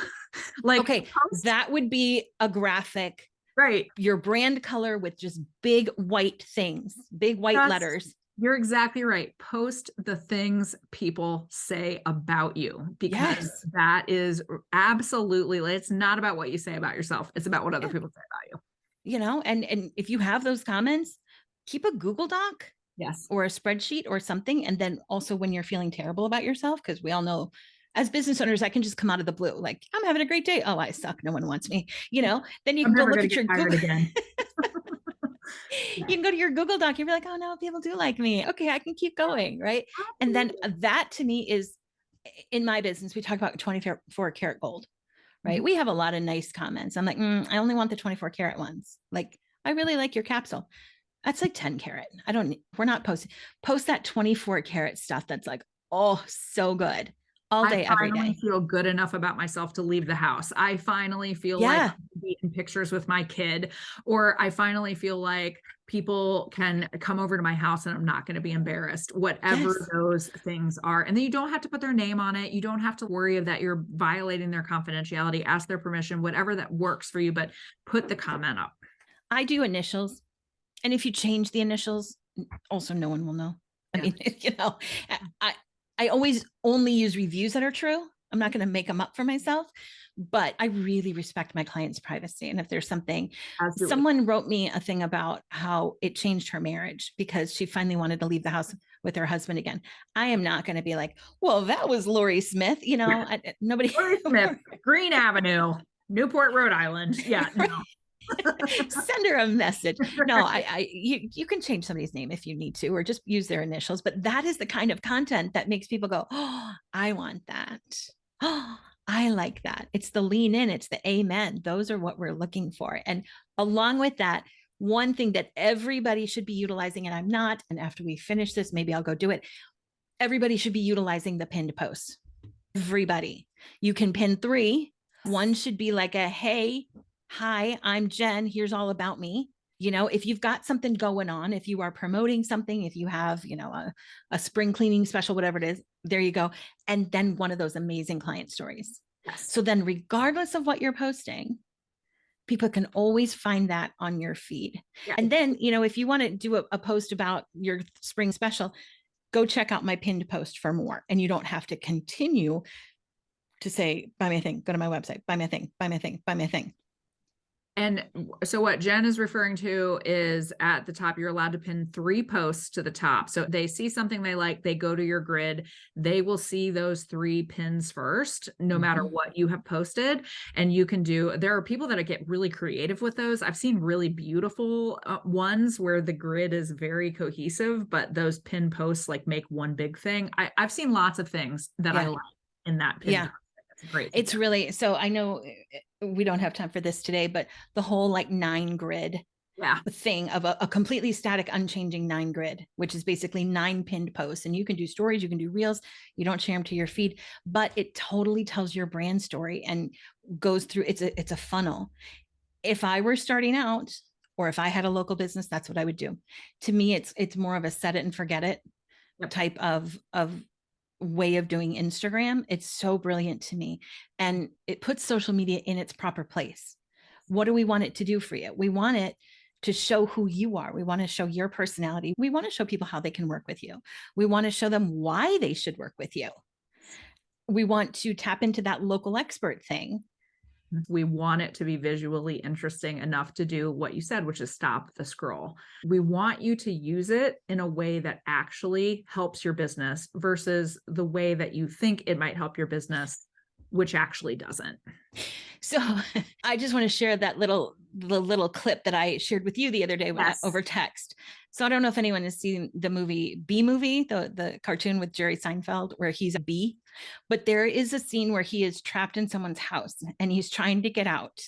Like, okay, that would be a graphic, right? Your brand color with just big white things, big white letters. You're exactly right. Post the things people say about you, because that is absolutely, it's not about what you say about yourself. It's about what other people say about you. And if you have those comments, keep a Google Doc. Yes. Or a spreadsheet or something. And then also when you're feeling terrible about yourself, because we all know as business owners, I can just come out of the blue. Like, I'm having a great day. Oh, I suck. No one wants me. Then you can go look at your Google again. You can go to your Google Doc. You'll be like, oh no, people do like me. Okay, I can keep going. Right. And then that to me is, in my business, we talk about 24 karat gold, right? Mm-hmm. We have a lot of nice comments. I'm like, I only want the 24 karat ones. Like, I really like your capsule. That's like 10 karat. We're not post that 24 karat stuff. That's like, oh, so good. All day, every day. I feel good enough about myself to leave the house. I finally feel like I can be in pictures with my kid, or I finally feel like people can come over to my house and I'm not going to be embarrassed, whatever those things are. And then you don't have to put their name on it. You don't have to worry that you're violating their confidentiality, ask their permission, whatever that works for you, but put the comment up. I do initials. And if you change the initials, also no one will know. I mean, I always only use reviews that are true. I'm not going to make them up for myself, but I really respect my client's privacy. And if there's something, someone wrote me a thing about how it changed her marriage because she finally wanted to leave the house with her husband again. I am not going to be like, well, that was Lori Smith, nobody. Lori Smith, Green Avenue, Newport, Rhode Island. Yeah. No. Send her a message. No, you can change somebody's name if you need to, or just use their initials. But that is the kind of content that makes people go, oh, I want that. Oh, I like that. It's the lean in, it's the amen. Those are what we're looking for. And along with that, one thing that everybody should be utilizing, and I'm not, and after we finish this, maybe I'll go do it. Everybody should be utilizing the pinned posts. Everybody. You can pin 3. One should be like a, hey, hi, I'm Jen. Here's all about me. You know, if you've got something going on, if you are promoting something, if you have, you know, a spring cleaning special, whatever it is, there you go. And then one of those amazing client stories. Yes. So then regardless of what you're posting, people can always find that on your feed. Yeah. And then, you know, if you want to do a post about your spring special, go check out my pinned post for more. And you don't have to continue to say, buy me a thing, go to my website, buy me a thing, buy me a thing, buy me a thing. And so what Jen is referring to is at the top, you're allowed to pin 3 posts to the top. So they see something they like, they go to your grid, they will see those 3 pins first, no matter what you have posted. And you can there are people that get really creative with those. I've seen really beautiful ones where the grid is very cohesive, but those pin posts like make one big thing. I've seen lots of things that I like in that pin. Yeah. That's great. It's really, so I know we don't have time for this today, but the whole like 9 grid thing of a completely static, unchanging 9 grid, which is basically 9 pinned posts. And you can do stories, you can do reels, you don't share them to your feed, but it totally tells your brand story and goes through, it's a funnel. If I were starting out, or if I had a local business, that's what I would do. To me, it's more of a set it and forget it type of way of doing Instagram. It's so brilliant to me. And it puts social media in its proper place. What do we want it to do for you? We want it to show who you are. We want to show your personality. We want to show people how they can work with you. We want to show them why they should work with you. We want to tap into that local expert thing. We want it to be visually interesting enough to do what you said, which is stop the scroll. We want you to use it in a way that actually helps your business versus the way that you think it might help your business, which actually doesn't. So I just want to share the little clip that I shared with you the other day over text. So I don't know if anyone has seen the movie Bee Movie, the cartoon with Jerry Seinfeld, where he's a bee, but there is a scene where he is trapped in someone's house and he's trying to get out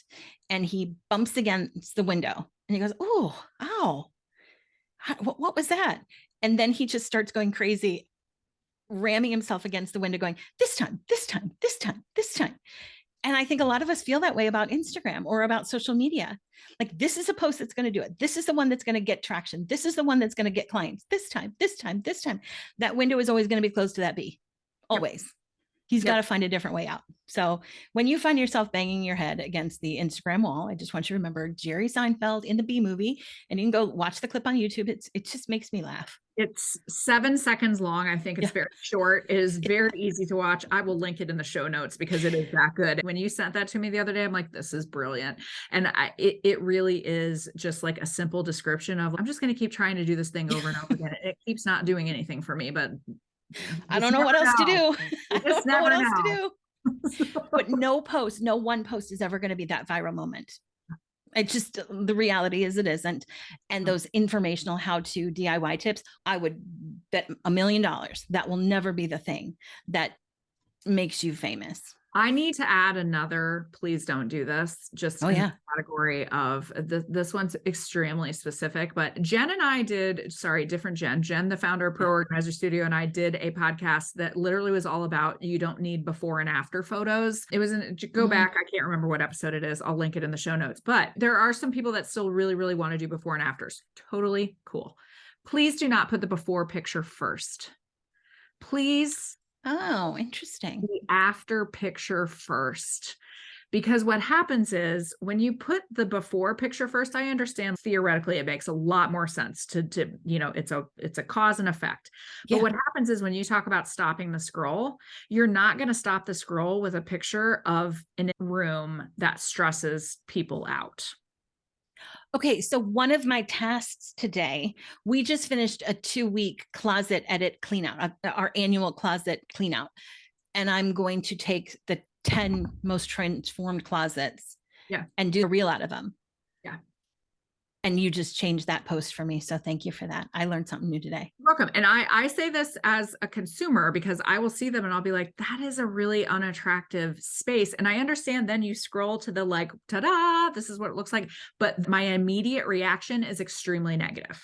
and he bumps against the window and he goes, oh, ow, what was that? And then he just starts going crazy, ramming himself against the window going, this time, this time, this time, this time. And I think a lot of us feel that way about Instagram or about social media. Like, this is a post that's going to do it. This is the one that's going to get traction. This is the one that's going to get clients. This time, this time, this time. That window is always going to be closed to that bee. Always. Yep. He's got to find a different way out. So when you find yourself banging your head against the Instagram wall, I just want you to remember Jerry Seinfeld in the Bee Movie, and you can go watch the clip on YouTube. It just makes me laugh. It's 7 seconds long. I think it's very short. It is very easy to watch. I will link it in the show notes because it is that good. When you sent that to me the other day, I'm like, this is brilliant. And it really is just like a simple description of, I'm just going to keep trying to do this thing over and over again. It keeps not doing anything for me, but I don't know what else to do. I don't know what else to do. But no one post is ever going to be that viral moment. It's just, the reality is it isn't. And those informational how-to DIY tips, I would bet $1 million that will never be the thing that makes you famous. I need to add another, please don't do this, just in the category of this one's extremely specific, but Jen and I different Jen, the founder of Pro Organizer Studio, and I did a podcast that literally was all about, you don't need before and after photos. It was go back. I can't remember what episode it is. I'll link it in the show notes, but there are some people that still really, really want to do before and afters. Totally cool. Please do not put the before picture first. Please. Oh, interesting. The after picture first. Because what happens is when you put the before picture first, I understand theoretically it makes a lot more sense to it's a cause and effect. But what happens is when you talk about stopping the scroll, you're not going to stop the scroll with a picture of a room that stresses people out. Okay, so one of my tasks today, we just finished a 2-week closet edit clean out, our annual closet clean out. And I'm going to take the 10 most transformed closets and do a reel out of them. Yeah. And you just changed that post for me. So thank you for that. I learned something new today. Welcome. And I say this as a consumer because I will see them and I'll be like, that is a really unattractive space. And I understand then you scroll to the like, ta-da, this is what it looks like. But my immediate reaction is extremely negative.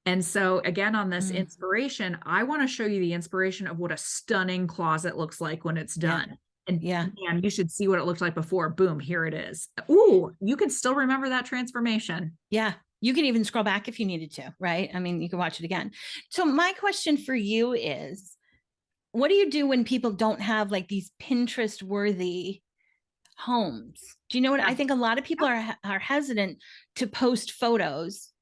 And so again, on this inspiration, I want to show you the inspiration of what a stunning closet looks like when it's done. And man, you should see what it looked like before. Boom, here it is. Ooh, you can still remember that transformation. Yeah. You can even scroll back if you needed to, right? I mean, you can watch it again. So my question for you is, what do you do when people don't have like these Pinterest worthy homes? Do you know what I think? A lot of people are hesitant to post photos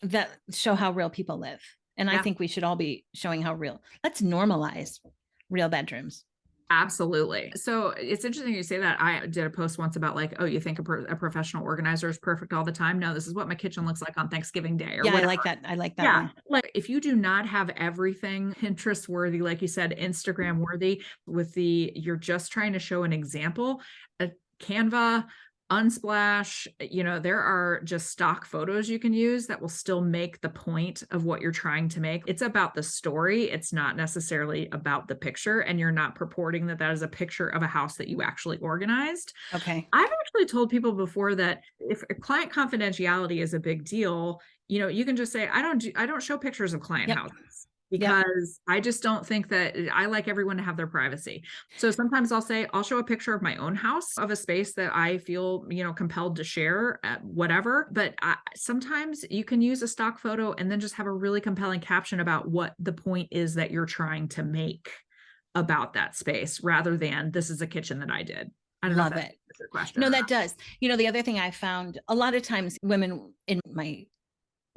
that show how real people live. And I think we should all be showing how real. Let's normalize real bedrooms. Absolutely. So it's interesting you say that. I did a post once about like, oh, you think a professional organizer is perfect all the time? No, this is what my kitchen looks like on Thanksgiving Day or whatever. I like that. I like that one. Like if you do not have everything Pinterest worthy, like you said, Instagram worthy with you're just trying to show an example, Canva, Unsplash, there are just stock photos you can use that will still make the point of what you're trying to make. It's about the story. It's not necessarily about the picture. And you're not purporting that is a picture of a house that you actually organized. Okay. I've actually told people before that if client confidentiality is a big deal, you can just say, I don't show pictures of client houses. Because I just don't think that I like everyone to have their privacy. So sometimes I'll show a picture of my own house of a space that I feel, compelled to share at whatever. But sometimes you can use a stock photo and then just have a really compelling caption about what the point is that you're trying to make about that space rather than this is a kitchen that I did. I don't love know if it. That's a question. No, that does. The other thing I found a lot of times women in my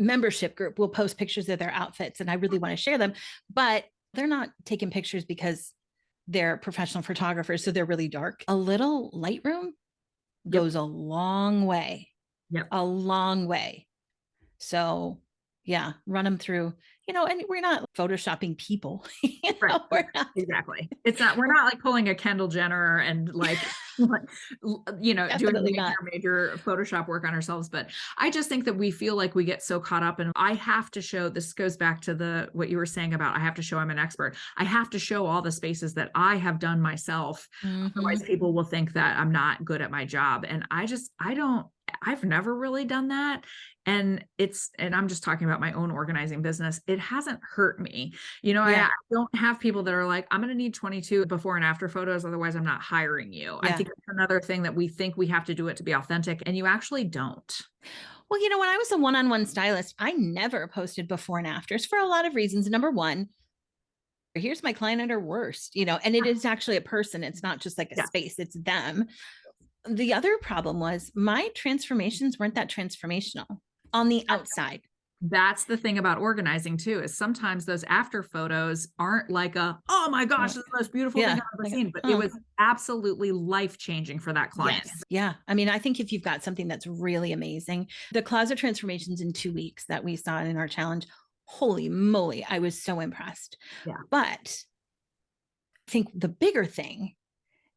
membership group will post pictures of their outfits and I really want to share them, but they're not taking pictures because they're professional photographers. So they're really dark. A little Lightroom goes a long way, a long way. So yeah, run them through, and we're not photoshopping people. Right. Exactly. We're not like pulling a Kendall Jenner and like, doing major Photoshop work on ourselves. But I just think that we feel like we get so caught up and I have to show, this goes back to what you were saying about, I have to show I'm an expert. I have to show all the spaces that I have done myself. Otherwise people will think that I'm not good at my job. And I've never really done that. And I'm just talking about my own organizing business. It hasn't hurt me. I don't have people that are like, I'm going to need 22 before and after photos. Otherwise I'm not hiring you. I think that's another thing that we think we have to do it to be authentic. And you actually don't. Well, when I was a one-on-one stylist, I never posted before and afters for a lot of reasons. Number one, here's my client at her worst, and it is actually a person. It's not just like a space, it's them. The other problem was my transformations weren't that transformational on the outside. That's the thing about organizing too, is sometimes those after photos aren't like oh my gosh, this is the most beautiful thing I've ever seen, but it was absolutely life-changing for that client. Yes. Yeah. I mean, I think if you've got something that's really amazing, the closet transformations in 2 weeks that we saw in our challenge, holy moly, I was so impressed. Yeah. But I think the bigger thing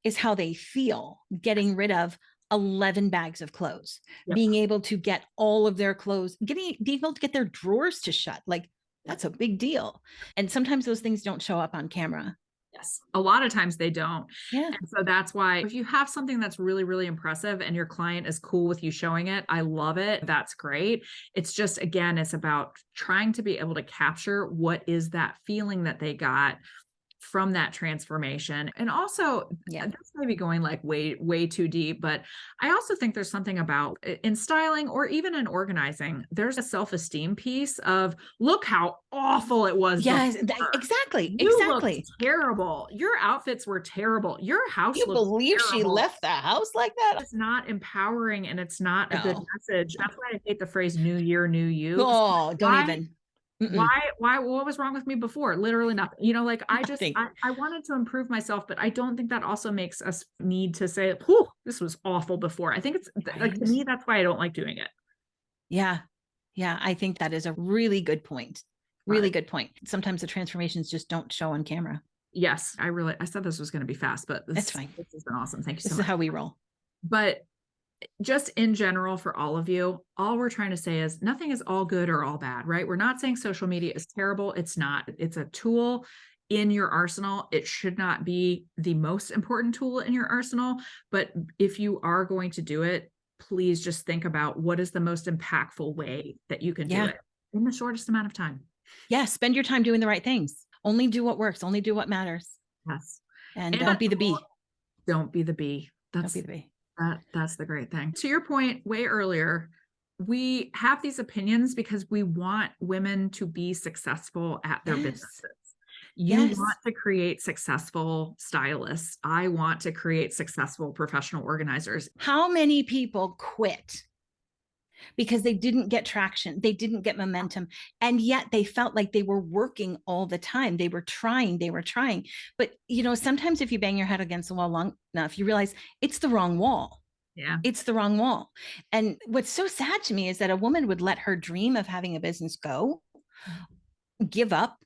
is how they feel getting rid of 11 bags of clothes, being able to get all of their clothes, being able to get their drawers to shut. Like that's a big deal. And sometimes those things don't show up on camera. Yes. A lot of times they don't. Yeah. And so that's why if you have something that's really, really impressive and your client is cool with you showing it, I love it. That's great. It's just, again, it's about trying to be able to capture what is that feeling that they got from that transformation. And also that's maybe going like way too deep, but I also think there's something about in styling or even in organizing, there's a self-esteem piece of look how awful it was. Yes, exactly. Terrible. Your outfits were terrible. Your house. You believe terrible. She left the house like that? It's not empowering and it's not a good message. That's why I hate the phrase new year, new you. Oh, don't even. Why, what was wrong with me before? Literally nothing, I wanted to improve myself, but I don't think that also makes us need to say, whew, this was awful before. I think it's like, to me, that's why I don't like doing it. Yeah. Yeah. I think that is a really good point. Really good point. Sometimes the transformations just don't show on camera. Yes. I said this was going to be fast, but that's fine. This has been awesome. Thank you so much. This is how we roll. But just in general for all of you, all we're trying to say is nothing is all good or all bad, right? We're not saying social media is terrible. It's not. It's a tool in your arsenal. It should not be the most important tool in your arsenal, but if you are going to do it, please just think about what is the most impactful way that you can do it in the shortest amount of time. Yeah. Spend your time doing the right things. Only do what works. Only do what matters. Yes. And don't be the bee. Don't be the bee. Don't be the bee. That's the great thing. To your point way earlier, we have these opinions because we want women to be successful at their businesses. You want to create successful stylists. I want to create successful professional organizers. How many people quit because they didn't get traction? They didn't get momentum. And yet they felt like they were working all the time. They were trying. But, sometimes if you bang your head against the wall long enough, you realize it's the wrong wall. Yeah. It's the wrong wall. And what's so sad to me is that a woman would let her dream of having a business go, give up,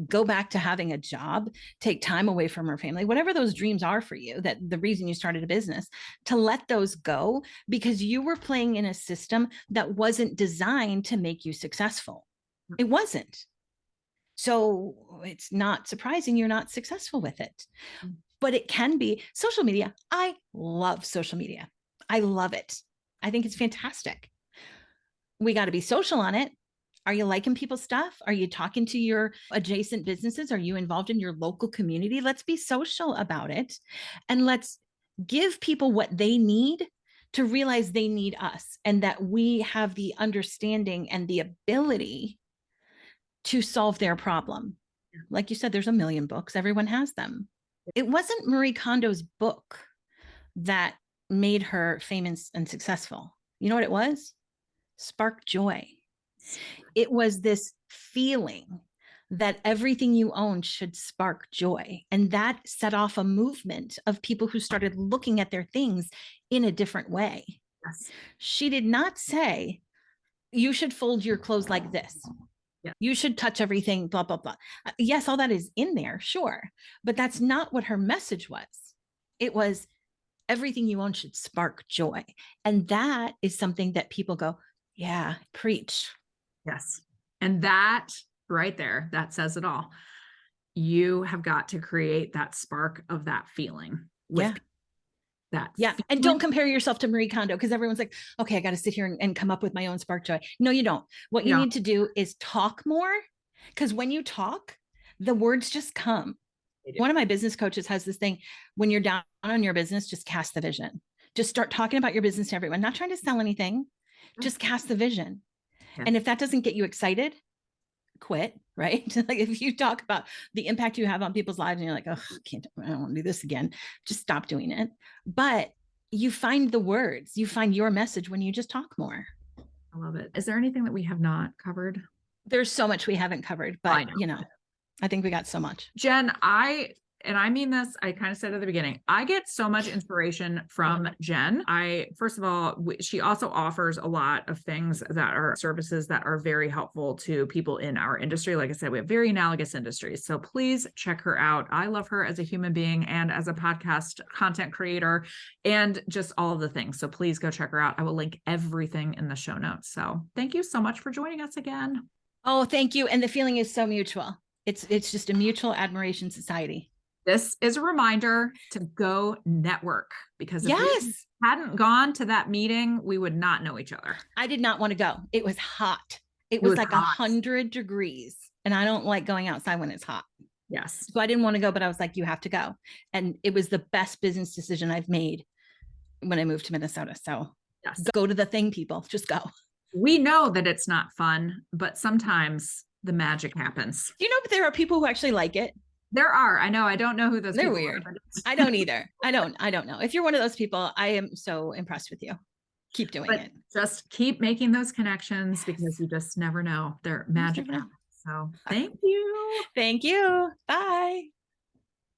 go back to having a job, take time away from her family, whatever those dreams are for you, that the reason you started a business, to let those go because you were playing in a system that wasn't designed to make you successful. It wasn't. So it's not surprising you're not successful with it, but it can be. Social media. I love social media. I love it. I think it's fantastic. We got to be social on it. Are you liking people's stuff? Are you talking to your adjacent businesses? Are you involved in your local community? Let's be social about it. And let's give people what they need to realize they need us and that we have the understanding and the ability to solve their problem. Like you said, there's a million books. Everyone has them. It wasn't Marie Kondo's book that made her famous and successful. You know what it was? Spark Joy. It was this feeling that everything you own should spark joy. And that set off a movement of people who started looking at their things in a different way. Yes. She did not say, you should fold your clothes like this. Yeah. You should touch everything, blah, blah, blah. Yes, all that is in there, sure. But that's not what her message was. It was everything you own should spark joy. And that is something that people go, yeah, preach. Yes. And that right there, that says it all. You have got to create that spark of that feeling. That. Yeah. Feeling. And don't compare yourself to Marie Kondo because everyone's like, okay, I got to sit here and come up with my own spark joy. No, you don't. What you need to do is talk more, because when you talk, the words just come. One of my business coaches has this thing: when you're down on your business, just cast the vision. Just start talking about your business to everyone, not trying to sell anything, just cast the vision. Yeah. And if that doesn't get you excited, quit, right? Like if you talk about the impact you have on people's lives and you're like, oh, I don't want to do this again, just stop doing it. But you find the words, you find your message when you just talk more. I love it. Is there anything that we have not covered? There's so much we haven't covered, but I think we got so much. Jen, I mean this, I kind of said at the beginning, I get so much inspiration from Jen. First of all, she also offers a lot of things that are services that are very helpful to people in our industry. Like I said, we have very analogous industries. So please check her out. I love her as a human being and as a podcast content creator and just all of the things. So please go check her out. I will link everything in the show notes. So thank you so much for joining us again. Oh, thank you. And the feeling is so mutual. It's just a mutual admiration society. This is a reminder to go network, because if we hadn't gone to that meeting, we would not know each other. I did not want to go. It was hot. It was like 100 degrees. And I don't like going outside when it's hot. Yes. So I didn't want to go, but I was like, you have to go. And it was the best business decision I've made when I moved to Minnesota. So go to the thing, people. Just go. We know that it's not fun, but sometimes the magic happens. You know, but there are people who actually like it. There are. I know. I don't know who those people are. They're weird. I don't either. I don't know. If you're one of those people, I am so impressed with you. Keep doing it. Just keep making those connections because you just never know. They're magic. So thank you. Thank you. Bye.